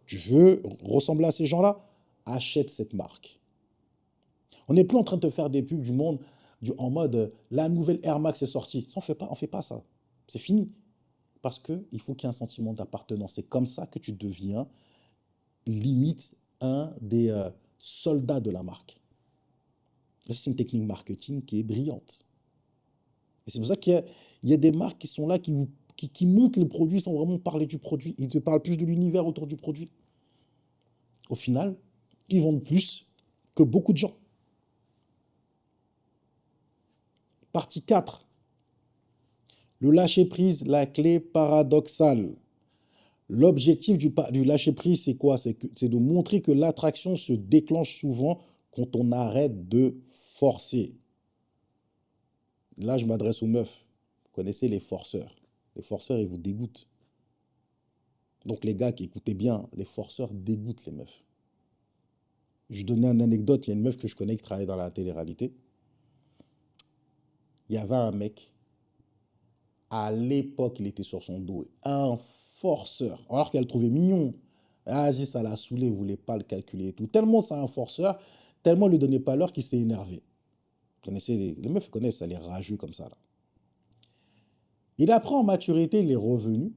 Tu veux ressembler à ces gens-là? Achète cette marque. On n'est plus en train de te faire des pubs du monde en mode la nouvelle Air Max est sortie. Ça, on fait pas ça. C'est fini. Parce qu'il faut qu'il y ait un sentiment d'appartenance. C'est comme ça que tu deviens limite un des soldats de la marque. C'est une technique marketing qui est brillante. Et c'est pour ça qu'il y a des marques qui sont là, qui montent le produit sans vraiment parler du produit. Ils te parlent plus de l'univers autour du produit. Au final, ils vendent plus que beaucoup de gens. Partie 4. Le lâcher-prise, la clé paradoxale. L'objectif du lâcher-prise, c'est quoi? C'est de montrer que l'attraction se déclenche souvent quand on arrête de forcer. Là, je m'adresse aux meufs. Vous connaissez les forceurs. Les forceurs, ils vous dégoûtent. Donc les gars qui écoutez bien, les forceurs dégoûtent les meufs. Je donnais une anecdote, il y a une meuf que je connais qui travaille dans la télé-réalité. Il y avait un mec, à l'époque, il était sur son dos, un forceur, alors qu'elle le trouvait mignon. Vas-y, ça l'a saoulé, il ne voulait pas le calculer et tout. Tellement c'est un forceur, tellement il ne lui donnait pas l'heure qu'il s'est énervé. Vous connaissez, les meufs connaissent ça, les rageux comme ça. Là. Il apprend en maturité, il est revenu.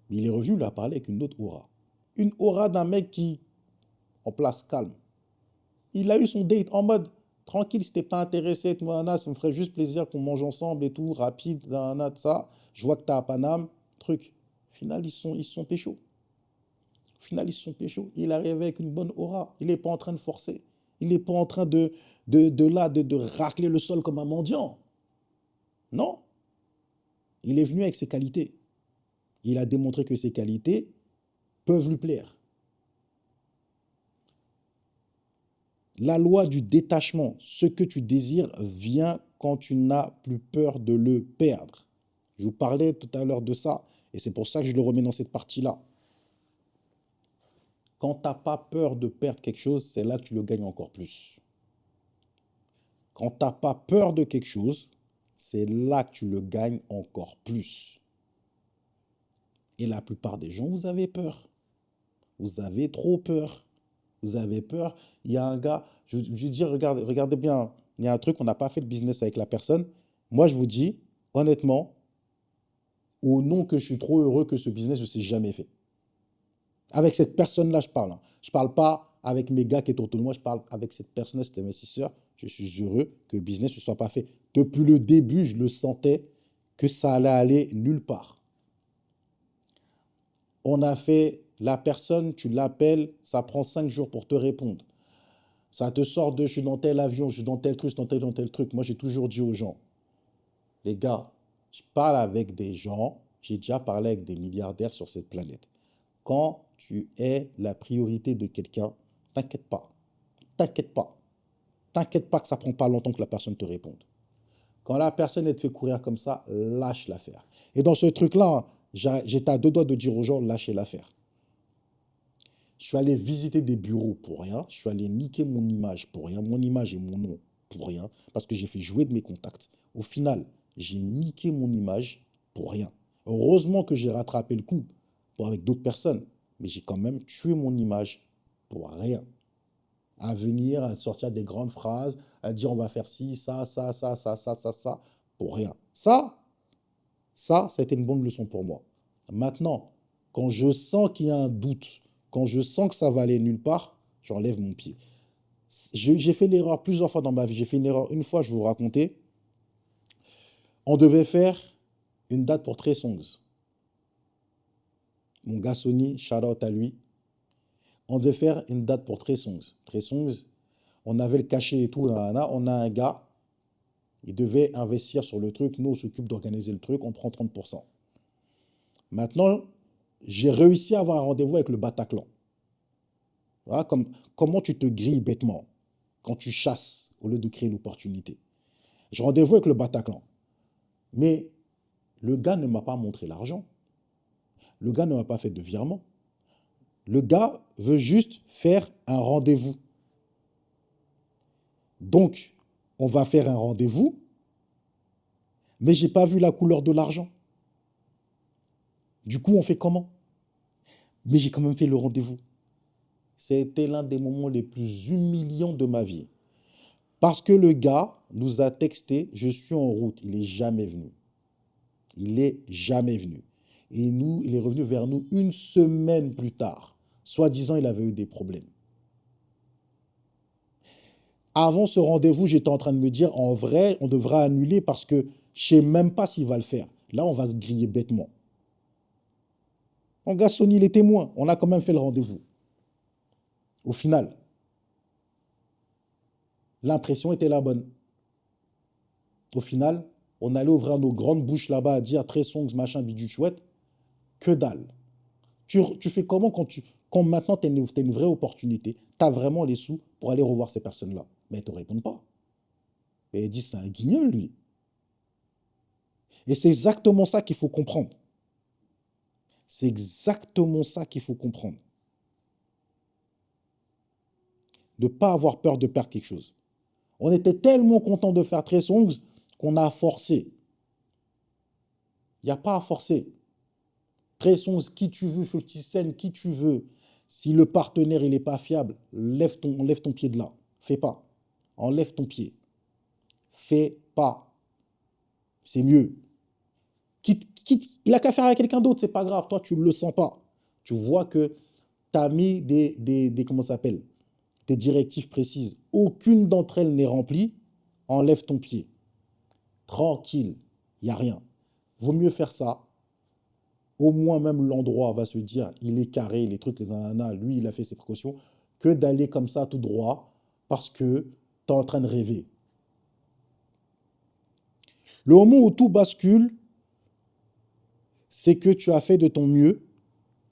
Mais il est revenu, il a parlé avec une autre aura. Une aura d'un mec qui, en place calme. Il a eu son date en mode tranquille, si t'es pas intéressé, moi, ça me ferait juste plaisir qu'on mange ensemble et tout, rapide, ça. Je vois que t'as à Paname, truc. Au final, ils se sont pécho. Au final, ils se sont pécho. Il arrive avec une bonne aura. Il n'est pas en train de forcer. Il n'est pas en train de racler le sol comme un mendiant. Non. Il est venu avec ses qualités. Il a démontré que ses qualités peuvent lui plaire. La loi du détachement, ce que tu désires vient quand tu n'as plus peur de le perdre. Je vous parlais tout à l'heure de ça, et c'est pour ça que je le remets dans cette partie-là. Quand tu n'as pas peur de perdre quelque chose, c'est là que tu le gagnes encore plus. Quand tu n'as pas peur de quelque chose, c'est là que tu le gagnes encore plus. Et la plupart des gens, vous avez peur. Vous avez trop peur. Vous avez peur. Il y a un gars, je lui dis, regardez bien, il y a un truc, on n'a pas fait de business avec la personne. Moi, je vous dis, honnêtement, au nom que je suis trop heureux que ce business ne s'est jamais fait. Avec cette personne-là, je parle. Je ne parle pas avec mes gars qui sont autour de moi, je parle avec cette personne-là, cet investisseur. Je suis heureux que le business ne soit pas fait. Depuis le début, je le sentais que ça allait aller nulle part. On a fait, la personne, tu l'appelles, ça prend 5 jours pour te répondre. Ça te sort de, je suis dans tel avion, je suis dans tel truc, dans tel truc. Moi, j'ai toujours dit aux gens, les gars, je parle avec des gens, j'ai déjà parlé avec des milliardaires sur cette planète. Quand tu es la priorité de quelqu'un, t'inquiète pas. T'inquiète pas. T'inquiète pas que ça ne prend pas longtemps que la personne te réponde. Quand la personne elle te fait courir comme ça, lâche l'affaire. Et dans ce truc-là, j'étais à deux doigts de dire aux gens, lâchez l'affaire. Je suis allé visiter des bureaux pour rien. Je suis allé niquer mon image pour rien. Mon image et mon nom pour rien. Parce que j'ai fait jouer de mes contacts. Au final, j'ai niqué mon image pour rien. Heureusement que j'ai rattrapé le coup avec d'autres personnes. Mais j'ai quand même tué mon image pour rien. À venir, à sortir des grandes phrases, à dire on va faire ci, ça, pour rien. Ça a été une bonne leçon pour moi. Maintenant, quand je sens qu'il y a un doute, quand je sens que ça va aller nulle part, j'enlève mon pied. J'ai fait l'erreur plusieurs fois dans ma vie. J'ai fait une erreur une fois, je vais vous raconter. On devait faire une date pour Trey Songz. Mon gars Sony, shout out à lui. On devait faire une date pour Trey Songz. Trey Songz, on avait le cachet et tout. On a un gars, il devait investir sur le truc. Nous, on s'occupe d'organiser le truc, on prend 30%. Maintenant, j'ai réussi à avoir un rendez-vous avec le Bataclan. Voilà, comment tu te grilles bêtement quand tu chasses au lieu de créer l'opportunité. J'ai rendez-vous avec le Bataclan. Mais le gars ne m'a pas montré l'argent. Le gars ne m'a pas fait de virement. Le gars veut juste faire un rendez-vous. Donc, on va faire un rendez-vous, mais je n'ai pas vu la couleur de l'argent. Du coup, on fait comment? Mais j'ai quand même fait le rendez-vous. C'était l'un des moments les plus humiliants de ma vie. Parce que le gars nous a texté, je suis en route, il n'est jamais venu. Il n'est jamais venu. Et il est revenu vers nous une semaine plus tard. Soi-disant, il avait eu des problèmes. Avant ce rendez-vous, j'étais en train de me dire, en vrai, on devra annuler parce que je ne sais même pas s'il va le faire. Là, on va se griller bêtement. On gars Sony les témoins. On a quand même fait le rendez-vous. Au final, l'impression était la bonne. Au final, on allait ouvrir nos grandes bouches là-bas à dire Trey Songz, machin, bidule chouette. Que dalle. Tu fais comment quand maintenant tu as une vraie opportunité, tu as vraiment les sous pour aller revoir ces personnes-là? Mais elles ne te répondent pas. Et elles disent c'est un guignol, lui. Et c'est exactement ça qu'il faut comprendre. C'est exactement ça qu'il faut comprendre. Ne pas avoir peur de perdre quelque chose. On était tellement content de faire Trey Songz qu'on a forcé. Il n'y a pas à forcer. Trey Songz, qui tu veux, 50 Cent, qui tu veux. Si le partenaire il n'est pas fiable, enlève ton pied de là. Fais pas. Enlève ton pied. Fais pas. C'est mieux. Il n'a qu'à faire avec quelqu'un d'autre, c'est pas grave. Toi, tu ne le sens pas. Tu vois que tu as mis comment ça s'appelle, des directives précises. Aucune d'entre elles n'est remplie. Enlève ton pied. Tranquille. Il n'y a rien. Vaut mieux faire ça. Au moins, même l'endroit va se dire, il est carré, les trucs, les nananas, lui, il a fait ses précautions, que d'aller comme ça tout droit parce que tu es en train de rêver. Le moment où tout bascule, c'est que tu as fait de ton mieux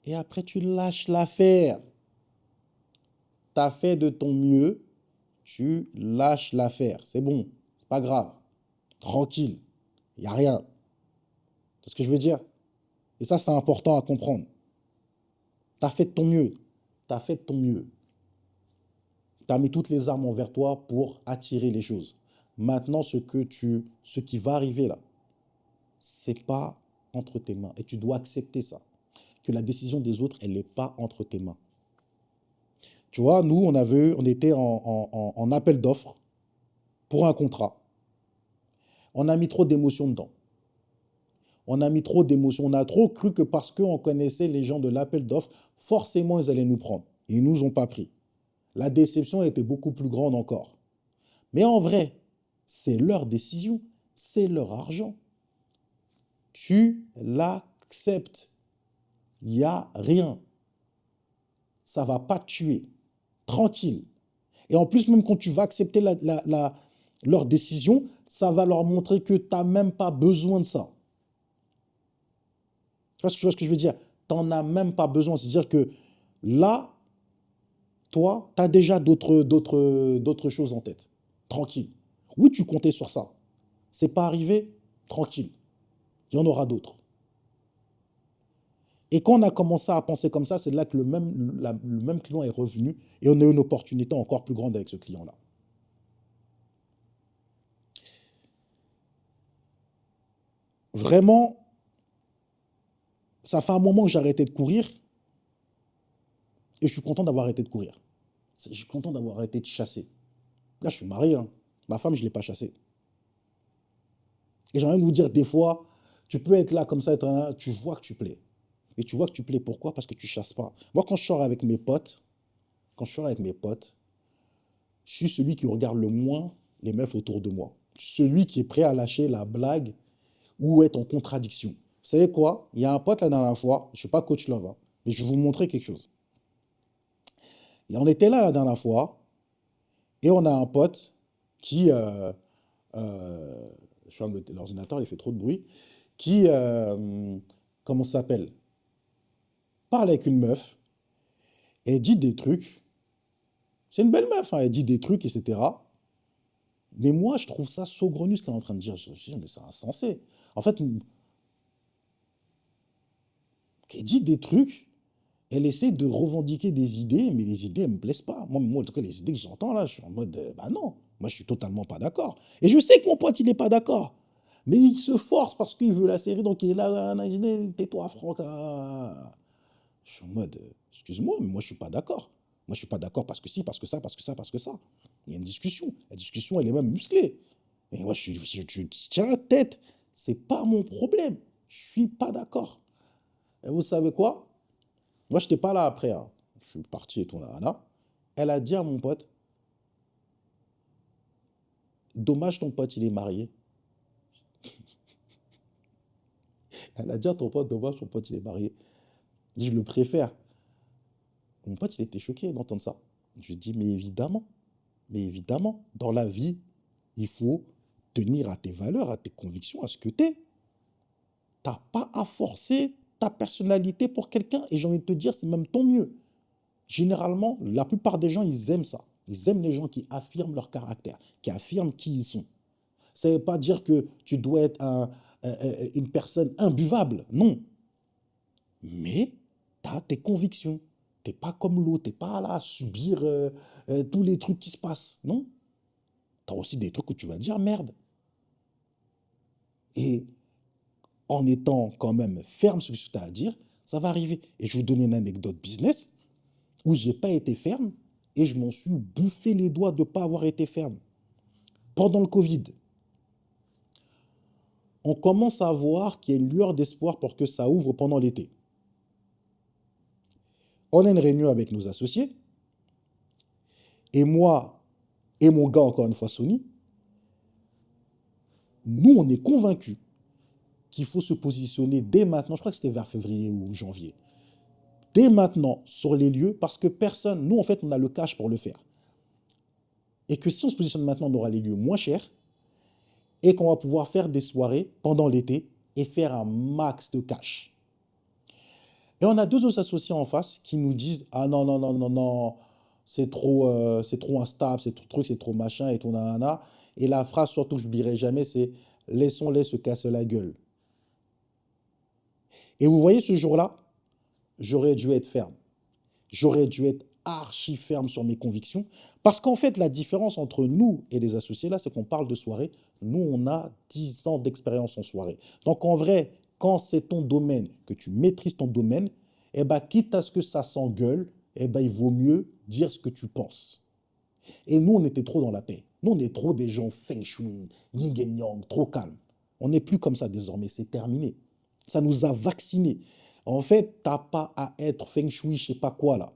et après tu lâches l'affaire. Tu as fait de ton mieux, tu lâches l'affaire. C'est bon, c'est pas grave. Tranquille, il n'y a rien. C'est ce que je veux dire? Et ça, c'est important à comprendre. Tu as fait de ton mieux. Tu as fait de ton mieux. Tu as mis toutes les armes envers toi pour attirer les choses. Maintenant, ce qui va arriver là, c'est pas entre tes mains. Et tu dois accepter ça. Que la décision des autres, elle n'est pas entre tes mains. Tu vois, nous, on était en appel d'offres pour un contrat. On a mis trop d'émotions dedans. On a mis trop d'émotions. On a trop cru que parce qu'on connaissait les gens de l'appel d'offres, forcément, ils allaient nous prendre. Ils ne nous ont pas pris. La déception était beaucoup plus grande encore. Mais en vrai, c'est leur décision, c'est leur argent. Tu l'acceptes. Il n'y a rien. Ça ne va pas te tuer. Tranquille. Et en plus, même quand tu vas accepter leur décision, ça va leur montrer que tu n'as même pas besoin de ça. Tu vois ce que je veux dire? Tu n'en as même pas besoin. C'est-à-dire que Là, toi, tu as déjà d'autres choses en tête. Tranquille. Oui, tu comptais sur ça. C'est pas arrivé, tranquille. Il y en aura d'autres. Et quand on a commencé à penser comme ça, c'est là que le même client est revenu et on a eu une opportunité encore plus grande avec ce client-là. Vraiment, ça fait un moment que j'ai arrêté de courir et je suis content d'avoir arrêté de courir. Je suis content d'avoir arrêté de chasser. Là, je suis marié, hein. Ma femme, je ne l'ai pas chassée. Et j'aimerais même vous dire, des fois, tu peux être là comme ça, être là, tu vois que tu plais. Et tu vois que tu plais, pourquoi? Parce que tu chasses pas. Moi, quand je sors avec mes potes, je suis celui qui regarde le moins les meufs autour de moi. Celui qui est prêt à lâcher la blague ou être en contradiction. Vous savez quoi? Il y a un pote la dernière fois, je ne suis pas coach love, hein, mais je vais vous montrer quelque chose. Et on était là la dernière fois, et on a un pote qui, je ferme l'ordinateur, il fait trop de bruit, qui, comment ça s'appelle? Parle avec une meuf, et dit des trucs. C'est une belle meuf, hein, elle dit des trucs, etc. Mais moi, je trouve ça saugrenu ce qu'elle est en train de dire. Je me dis, mais c'est insensé. En fait, elle dit des trucs, elle essaie de revendiquer des idées, mais les idées, elles ne me plaisent pas. Moi, en tout cas, les idées que j'entends là, je suis en mode, bah non, moi, je suis totalement pas d'accord. Et je sais que mon pote, il n'est pas d'accord. Mais il se force parce qu'il veut la série, donc il est là, tais-toi, Franck. Je suis en mode, excuse-moi, mais moi, je suis pas d'accord. Moi, je suis pas d'accord parce que si, parce que ça, parce que ça, parce que ça. Il y a une discussion. La discussion, elle est même musclée. Et moi, je tiens la tête. C'est pas mon problème. Je suis pas d'accord. Et vous savez quoi? Moi, je n'étais pas là après, hein. Je suis parti et tout, là. Elle a dit à mon pote, dommage, ton pote, il est marié. Elle a dit à ton pote, dommage, ton pote, il est marié. Je dis, je le préfère. Mon pote, il était choqué d'entendre ça. Je lui dis, mais évidemment, dans la vie, il faut tenir à tes valeurs, à tes convictions, à ce que tu es. Tu n'as pas à forcer ta personnalité pour quelqu'un. Et j'ai envie de te dire, c'est même ton mieux. Généralement, la plupart des gens, ils aiment ça. Ils aiment les gens qui affirment leur caractère, qui affirment qui ils sont. Ça ne veut pas dire que tu dois être une personne imbuvable, non. Mais tu as tes convictions. Tu n'es pas comme l'autre, tu n'es pas là à subir tous les trucs qui se passent, non. Tu as aussi des trucs que tu vas dire, merde. Et en étant quand même ferme sur ce que tu as à dire, ça va arriver. Et je vais vous donner une anecdote business où je n'ai pas été ferme et je m'en suis bouffé les doigts de ne pas avoir été ferme. Pendant le Covid, on commence à voir qu'il y a une lueur d'espoir pour que ça ouvre pendant l'été. On a une réunion avec nos associés et moi et mon gars, encore une fois, Sony, nous, on est convaincus qu'il faut se positionner dès maintenant, je crois que c'était vers février ou janvier, dès maintenant sur les lieux parce que personne, nous, en fait, on a le cash pour le faire. Et que si on se positionne maintenant, on aura les lieux moins chers et qu'on va pouvoir faire des soirées pendant l'été et faire un max de cash. Et on a deux autres associés en face qui nous disent « Ah non, non, non, non, non, c'est trop instable, c'est trop truc, c'est trop machin et tout, nanana. » Et la phrase surtout que je n'oublierai jamais, c'est « Laissons-les se casser la gueule. » Et vous voyez, ce jour-là, j'aurais dû être ferme. J'aurais dû être archi ferme sur mes convictions. Parce qu'en fait, la différence entre nous et les associés, là, c'est qu'on parle de soirée. Nous, on a 10 ans d'expérience en soirée. Donc, en vrai, quand c'est ton domaine, que tu maîtrises ton domaine, eh ben, quitte à ce que ça s'engueule, eh ben, il vaut mieux dire ce que tu penses. Et nous, on était trop dans la paix. Nous, on est trop des gens feng shui, yin et yang, trop calmes. On n'est plus comme ça désormais, c'est terminé. Ça nous a vaccinés. En fait, tu n'as pas à être feng shui, je ne sais pas quoi là.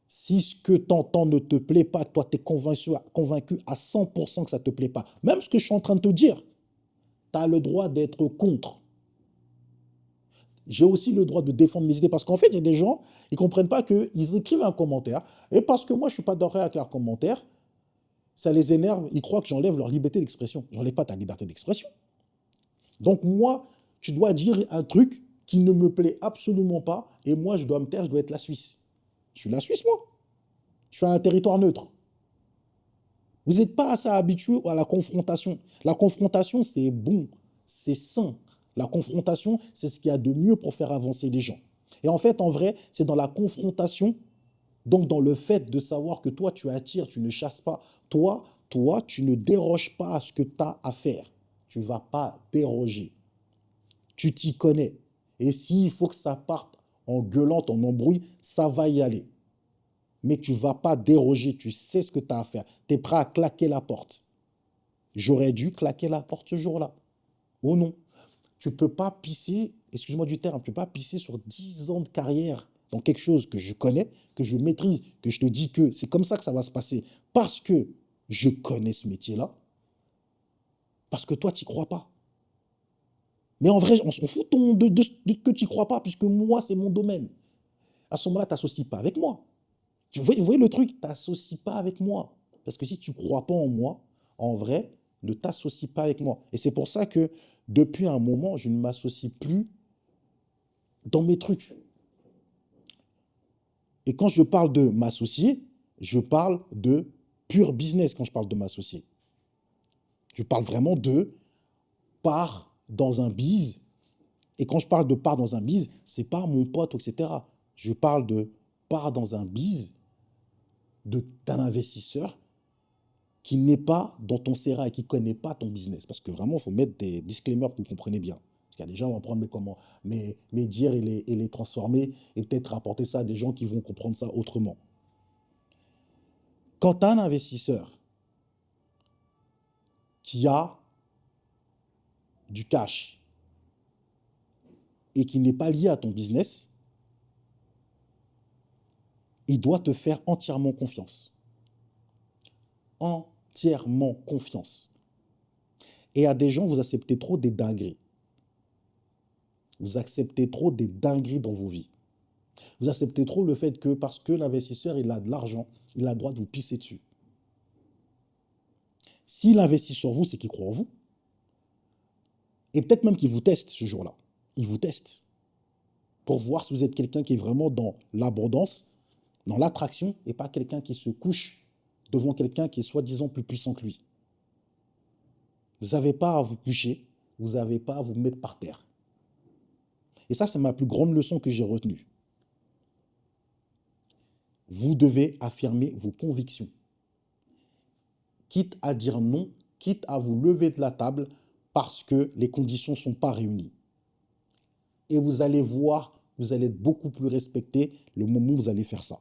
Si ce que tu entends ne te plaît pas, toi, tu es convaincu à 100% que ça ne te plaît pas. Même ce que je suis en train de te dire, tu as le droit d'être contre. J'ai aussi le droit de défendre mes idées parce qu'en fait, il y a des gens, ils ne comprennent pas qu'ils écrivent un commentaire et parce que moi, je ne suis pas d'accord avec leurs commentaires, ça les énerve, ils croient que j'enlève leur liberté d'expression. Je n'enlève pas ta liberté d'expression. Donc moi, tu dois dire un truc qui ne me plaît absolument pas, et moi, je dois me taire, je dois être la Suisse. Je suis la Suisse, moi. Je suis un territoire neutre. Vous n'êtes pas assez habitué à la confrontation. La confrontation, c'est bon, c'est sain. La confrontation, c'est ce qu'il y a de mieux pour faire avancer les gens. Et en fait, en vrai, c'est dans la confrontation, donc dans le fait de savoir que toi, tu attires, tu ne chasses pas. Toi, tu ne déroges pas à ce que tu as à faire. Tu ne vas pas déroger. Tu t'y connais. Et s'il faut que ça parte en gueulant, en embrouille, ça va y aller. Mais tu ne vas pas déroger, tu sais ce que tu as à faire. Tu es prêt à claquer la porte. J'aurais dû claquer la porte ce jour-là. Oh non. Tu ne peux pas pisser, excuse-moi du terme, tu ne peux pas pisser sur 10 ans de carrière dans quelque chose que je connais, que je maîtrise, que je te dis que c'est comme ça que ça va se passer. Parce que je connais ce métier-là. Parce que toi, tu n'y crois pas. Mais en vrai, on s'en fout que tu n'y crois pas, puisque moi, c'est mon domaine. À ce moment-là, tu n'associes pas avec moi. Vous voyez le truc, tu t'associes pas avec moi. Parce que si tu ne crois pas en moi, en vrai, ne t'associe pas avec moi. Et c'est pour ça que depuis un moment, je ne m'associe plus dans mes trucs. Et quand je parle de m'associer, je parle de pur business quand je parle de m'associer. Je parle vraiment de part dans un bise. Et quand je parle de part dans un bise, c'est pas mon pote, etc. Je parle de part dans un bise d'un investisseur qui n'est pas dans ton sérail, qui ne connaît pas ton business. Parce que vraiment, il faut mettre des disclaimers pour que vous compreniez bien. Parce qu'il y a des gens qui vont prendre mes dires et les transformer et peut-être rapporter ça à des gens qui vont comprendre ça autrement. Quand tu as un investisseur qui a du cash et qui n'est pas lié à ton business, il doit te faire entièrement confiance. Entièrement confiance. Et à des gens, vous acceptez trop des dingueries. Vous acceptez trop des dingueries dans vos vies. Vous acceptez trop le fait que parce que l'investisseur, il a de l'argent, il a le droit de vous pisser dessus. S'il investit sur vous, c'est qu'il croit en vous. Et peut-être même qu'il vous teste ce jour-là. Il vous teste pour voir si vous êtes quelqu'un qui est vraiment dans l'abondance, dans l'attraction, et pas quelqu'un qui se couche devant quelqu'un qui est soi-disant plus puissant que lui. Vous n'avez pas à vous coucher, vous n'avez pas à vous mettre par terre. Et ça, c'est ma plus grande leçon que j'ai retenue. Vous devez affirmer vos convictions. Quitte à dire non, quitte à vous lever de la table parce que les conditions ne sont pas réunies. Et vous allez voir, vous allez être beaucoup plus respecté le moment où vous allez faire ça.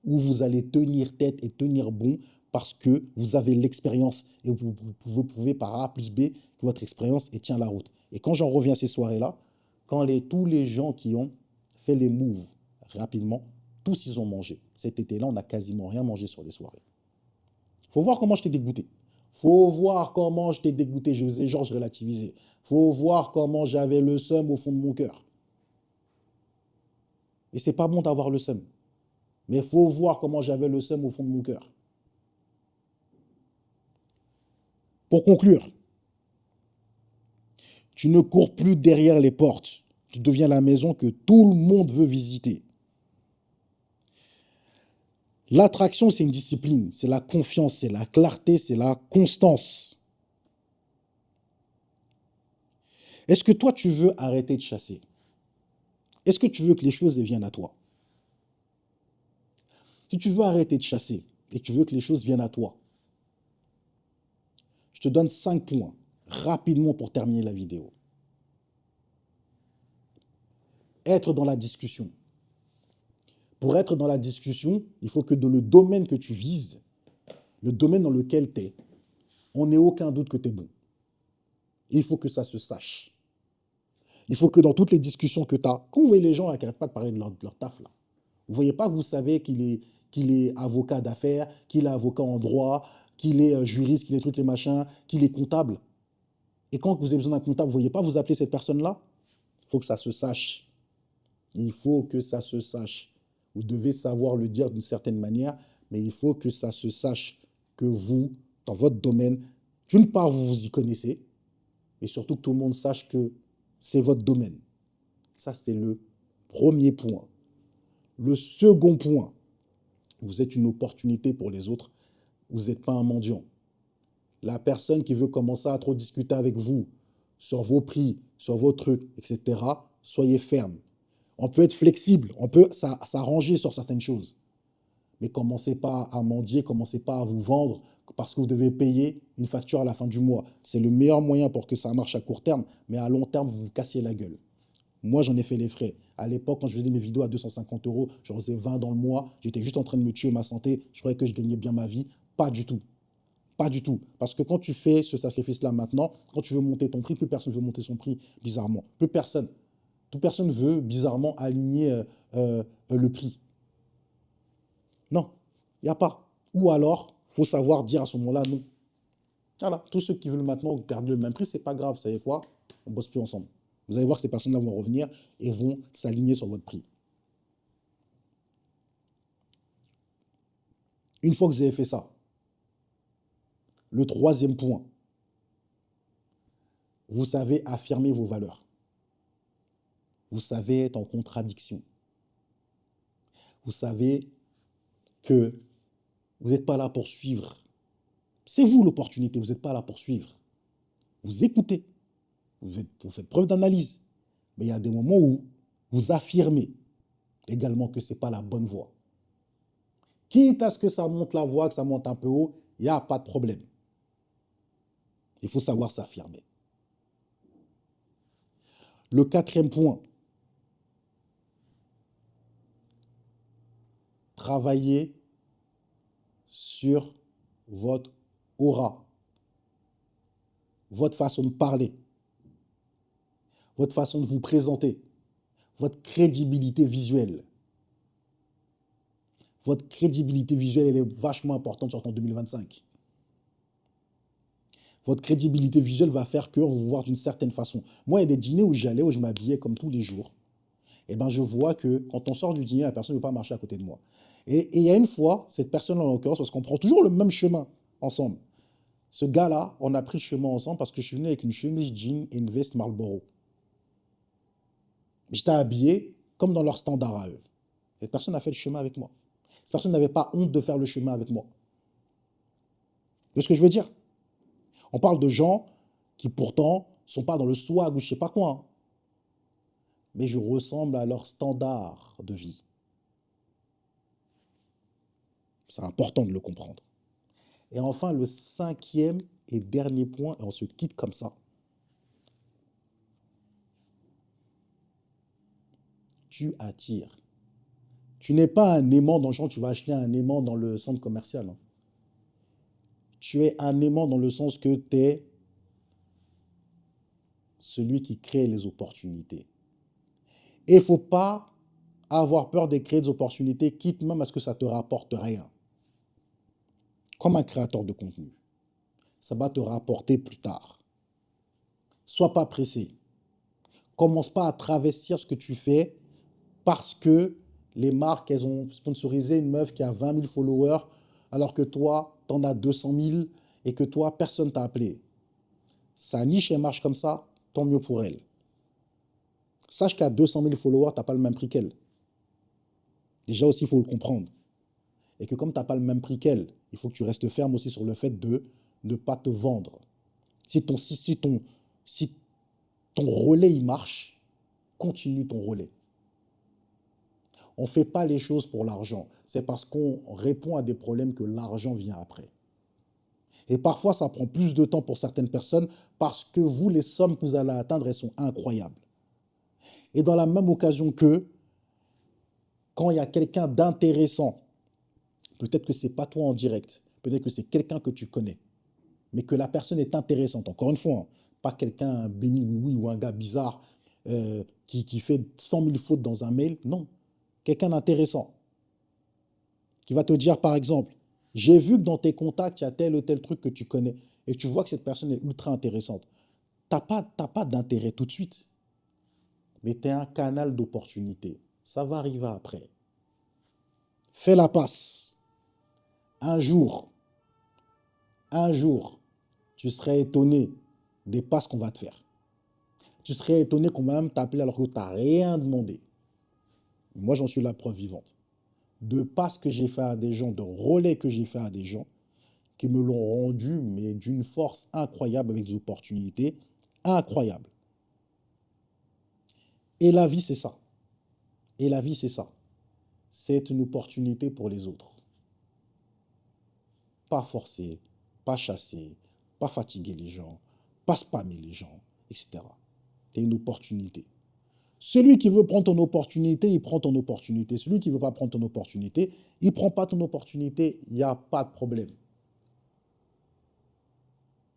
Où vous allez tenir tête et tenir bon parce que vous avez l'expérience et vous pouvez par A plus B que votre expérience tient la route. Et quand j'en reviens à ces soirées-là, quand tous les gens qui ont fait les moves rapidement, tous ils ont mangé. Cet été-là, on n'a quasiment rien mangé sur les soirées. Faut voir comment je t'ai dégoûté. Faut voir comment je t'ai dégoûté. Je faisais genre, je relativisais. Faut voir comment j'avais le seum au fond de mon cœur. Et c'est pas bon d'avoir le seum. Mais il faut voir comment j'avais le seum au fond de mon cœur. Pour conclure, tu ne cours plus derrière les portes. Tu deviens la maison que tout le monde veut visiter. L'attraction, c'est une discipline, c'est la confiance, c'est la clarté, c'est la constance. Est-ce que toi, tu veux arrêter de chasser? Est-ce que tu veux que les choses viennent à toi? Si tu veux arrêter de chasser et que tu veux que les choses viennent à toi, je te donne 5 points rapidement pour terminer la vidéo. Être dans la discussion. Pour être dans la discussion, il faut que dans le domaine que tu vises, le domaine dans lequel tu es, on n'ait aucun doute que tu es bon. Et il faut que ça se sache. Il faut que dans toutes les discussions que tu as, quand vous voyez les gens qui n'arrêtent pas de parler de leur taf, là, vous ne voyez pas que vous savez qu'il est avocat d'affaires, qu'il est avocat en droit, qu'il est juriste, qu'il est truc, les machins, qu'il est comptable. Et quand vous avez besoin d'un comptable, vous ne voyez pas vous appeler cette personne-là? Il faut que ça se sache. Il faut que ça se sache. Vous devez savoir le dire d'une certaine manière, mais il faut que ça se sache que vous, dans votre domaine, d'une part, vous vous y connaissez, et surtout que tout le monde sache que c'est votre domaine. Ça, c'est le Premier point. Le second point, vous êtes une opportunité pour les autres. Vous n'êtes pas un mendiant. La personne qui veut commencer à trop discuter avec vous sur vos prix, sur vos trucs, etc., soyez ferme. On peut être flexible, on peut s'arranger sur certaines choses. Mais commencez pas à mendier, commencez pas à vous vendre parce que vous devez payer une facture à la fin du mois. C'est le meilleur moyen pour que ça marche à court terme, mais à long terme, vous vous cassiez la gueule. Moi, j'en ai fait les frais. À l'époque, quand je faisais mes vidéos à 250 euros, j'en faisais 20 dans le mois. J'étais juste en train de me tuer ma santé. Je croyais que je gagnais bien ma vie. Pas du tout. Pas du tout. Parce que quand tu fais ce sacrifice-là maintenant, quand tu veux monter ton prix, plus personne ne veut monter son prix, bizarrement. Plus personne. Toute personne veut, bizarrement, aligner le prix. Non, il n'y a pas. Ou alors, il faut savoir dire à ce moment-là non. Voilà. Tous ceux qui veulent maintenant garder le même prix, c'est pas grave. Vous savez quoi? On ne bosse plus ensemble. Vous allez voir que ces personnes-là vont revenir et vont s'aligner sur votre prix. Une fois que vous avez fait ça, le troisième point, vous savez affirmer vos valeurs. Vous savez être en contradiction. Vous savez que vous n'êtes pas là pour suivre. C'est vous l'opportunité, vous n'êtes pas là pour suivre. Vous écoutez, vous faites preuve d'analyse. Mais il y a des moments où vous affirmez également que ce n'est pas la bonne voie. Quitte à ce que ça monte la voie, que ça monte un peu haut, il n'y a pas de problème. Il faut savoir s'affirmer. Le quatrième point, travaillez sur votre aura, votre façon de parler, votre façon de vous présenter, votre crédibilité visuelle. Votre crédibilité visuelle, elle est vachement importante, surtout en 2025. Votre crédibilité visuelle va faire qu'on vous voit d'une certaine façon. Moi, il y a des dîners où j'allais, où je m'habillais comme tous les jours. Et ben, je vois que quand on sort du dîner, la personne ne veut pas marcher à côté de moi. Et il y a une fois, cette personne-là, en l'occurrence, parce qu'on prend toujours le même chemin ensemble. Ce gars-là, on a pris le chemin ensemble parce que je suis venu avec une chemise jean et une veste Marlboro. J'étais habillé comme dans leur standard à eux. Cette personne a fait le chemin avec moi. Cette personne n'avait pas honte de faire le chemin avec moi. Vous voyez ce que je veux dire? On parle de gens qui pourtant ne sont pas dans le swag ou je ne sais pas quoi. Hein. Mais je ressemble à leur standard de vie. C'est important de le comprendre. Et enfin, le cinquième et dernier point, et on se quitte comme ça. Tu attires. Tu n'es pas un aimant dans le champ, tu vas acheter un aimant dans le centre commercial. Hein. Tu es un aimant dans le sens que tu es celui qui crée les opportunités. Et il ne faut pas avoir peur de créer des opportunités, quitte même à ce que ça ne te rapporte rien. Comme un créateur de contenu. Ça va te rapporter plus tard. Sois pas pressé. Commence pas à travestir ce que tu fais parce que les marques, elles ont sponsorisé une meuf qui a 20 000 followers alors que toi, tu en as 200 000 et que toi, personne t'a appelé. Sa niche, elle marche comme ça, tant mieux pour elle. Sache qu'à 200 000 followers, tu n'as pas le même prix qu'elle. Déjà aussi, il faut le comprendre. Et que comme tu n'as pas le même prix qu'elle, il faut que tu restes ferme aussi sur le fait de ne pas te vendre. Si ton relais, il marche, continue ton relais. On ne fait pas les choses pour l'argent. C'est parce qu'on répond à des problèmes que l'argent vient après. Et parfois, ça prend plus de temps pour certaines personnes parce que vous, les sommes que vous allez atteindre, elles sont incroyables. Et dans la même occasion que, quand il y a quelqu'un d'intéressant, peut-être que ce n'est pas toi en direct, peut-être que c'est quelqu'un que tu connais, mais que la personne est intéressante. Encore une fois, hein, pas quelqu'un, un béni oui ou un gars bizarre qui fait 100 000 fautes dans un mail. Non, quelqu'un d'intéressant qui va te dire, par exemple, j'ai vu que dans tes contacts, il y a tel ou tel truc que tu connais et tu vois que cette personne est ultra intéressante. Tu n'as pas d'intérêt tout de suite, mais tu es un canal d'opportunité. Ça va arriver après. Fais la passe. Un jour, tu serais étonné des passes qu'on va te faire. Tu serais étonné qu'on va même t'appeler alors que tu n'as rien demandé. Moi, j'en suis la preuve vivante. De passes que j'ai fait à des gens, de relais que j'ai fait à des gens, qui me l'ont rendu, mais d'une force incroyable, avec des opportunités incroyables. Et la vie, c'est ça. Et la vie, c'est ça. C'est une opportunité pour les autres. Pas forcer, pas chasser, pas fatiguer les gens, pas spammer les gens, etc. C'est une opportunité. Celui qui veut prendre ton opportunité, il prend ton opportunité. Celui qui ne veut pas prendre ton opportunité, il ne prend pas ton opportunité. Il n'y a pas de problème.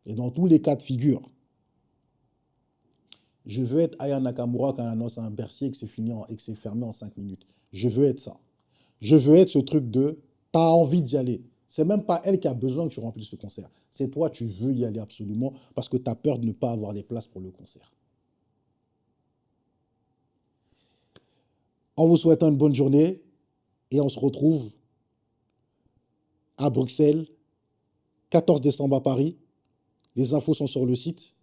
Et dans tous les cas de figure, je veux être Aya Nakamura quand on annonce un Bercy et que c'est fini et que c'est fermé en 5 minutes. Je veux être ça. Je veux être ce truc de tu as envie d'y aller. C'est même pas elle qui a besoin que tu remplisses le concert. C'est toi, tu veux y aller absolument parce que tu as peur de ne pas avoir les places pour le concert. En vous souhaitant une bonne journée et on se retrouve à Bruxelles, 14 décembre à Paris. Les infos sont sur le site.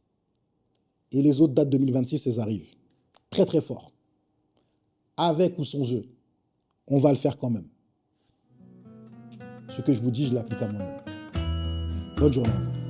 Et les autres dates 2026, elles arrivent. Très très fort. Avec ou sans eux, on va le faire quand même. Ce que je vous dis, je l'applique à moi-même. Bonne journée à vous.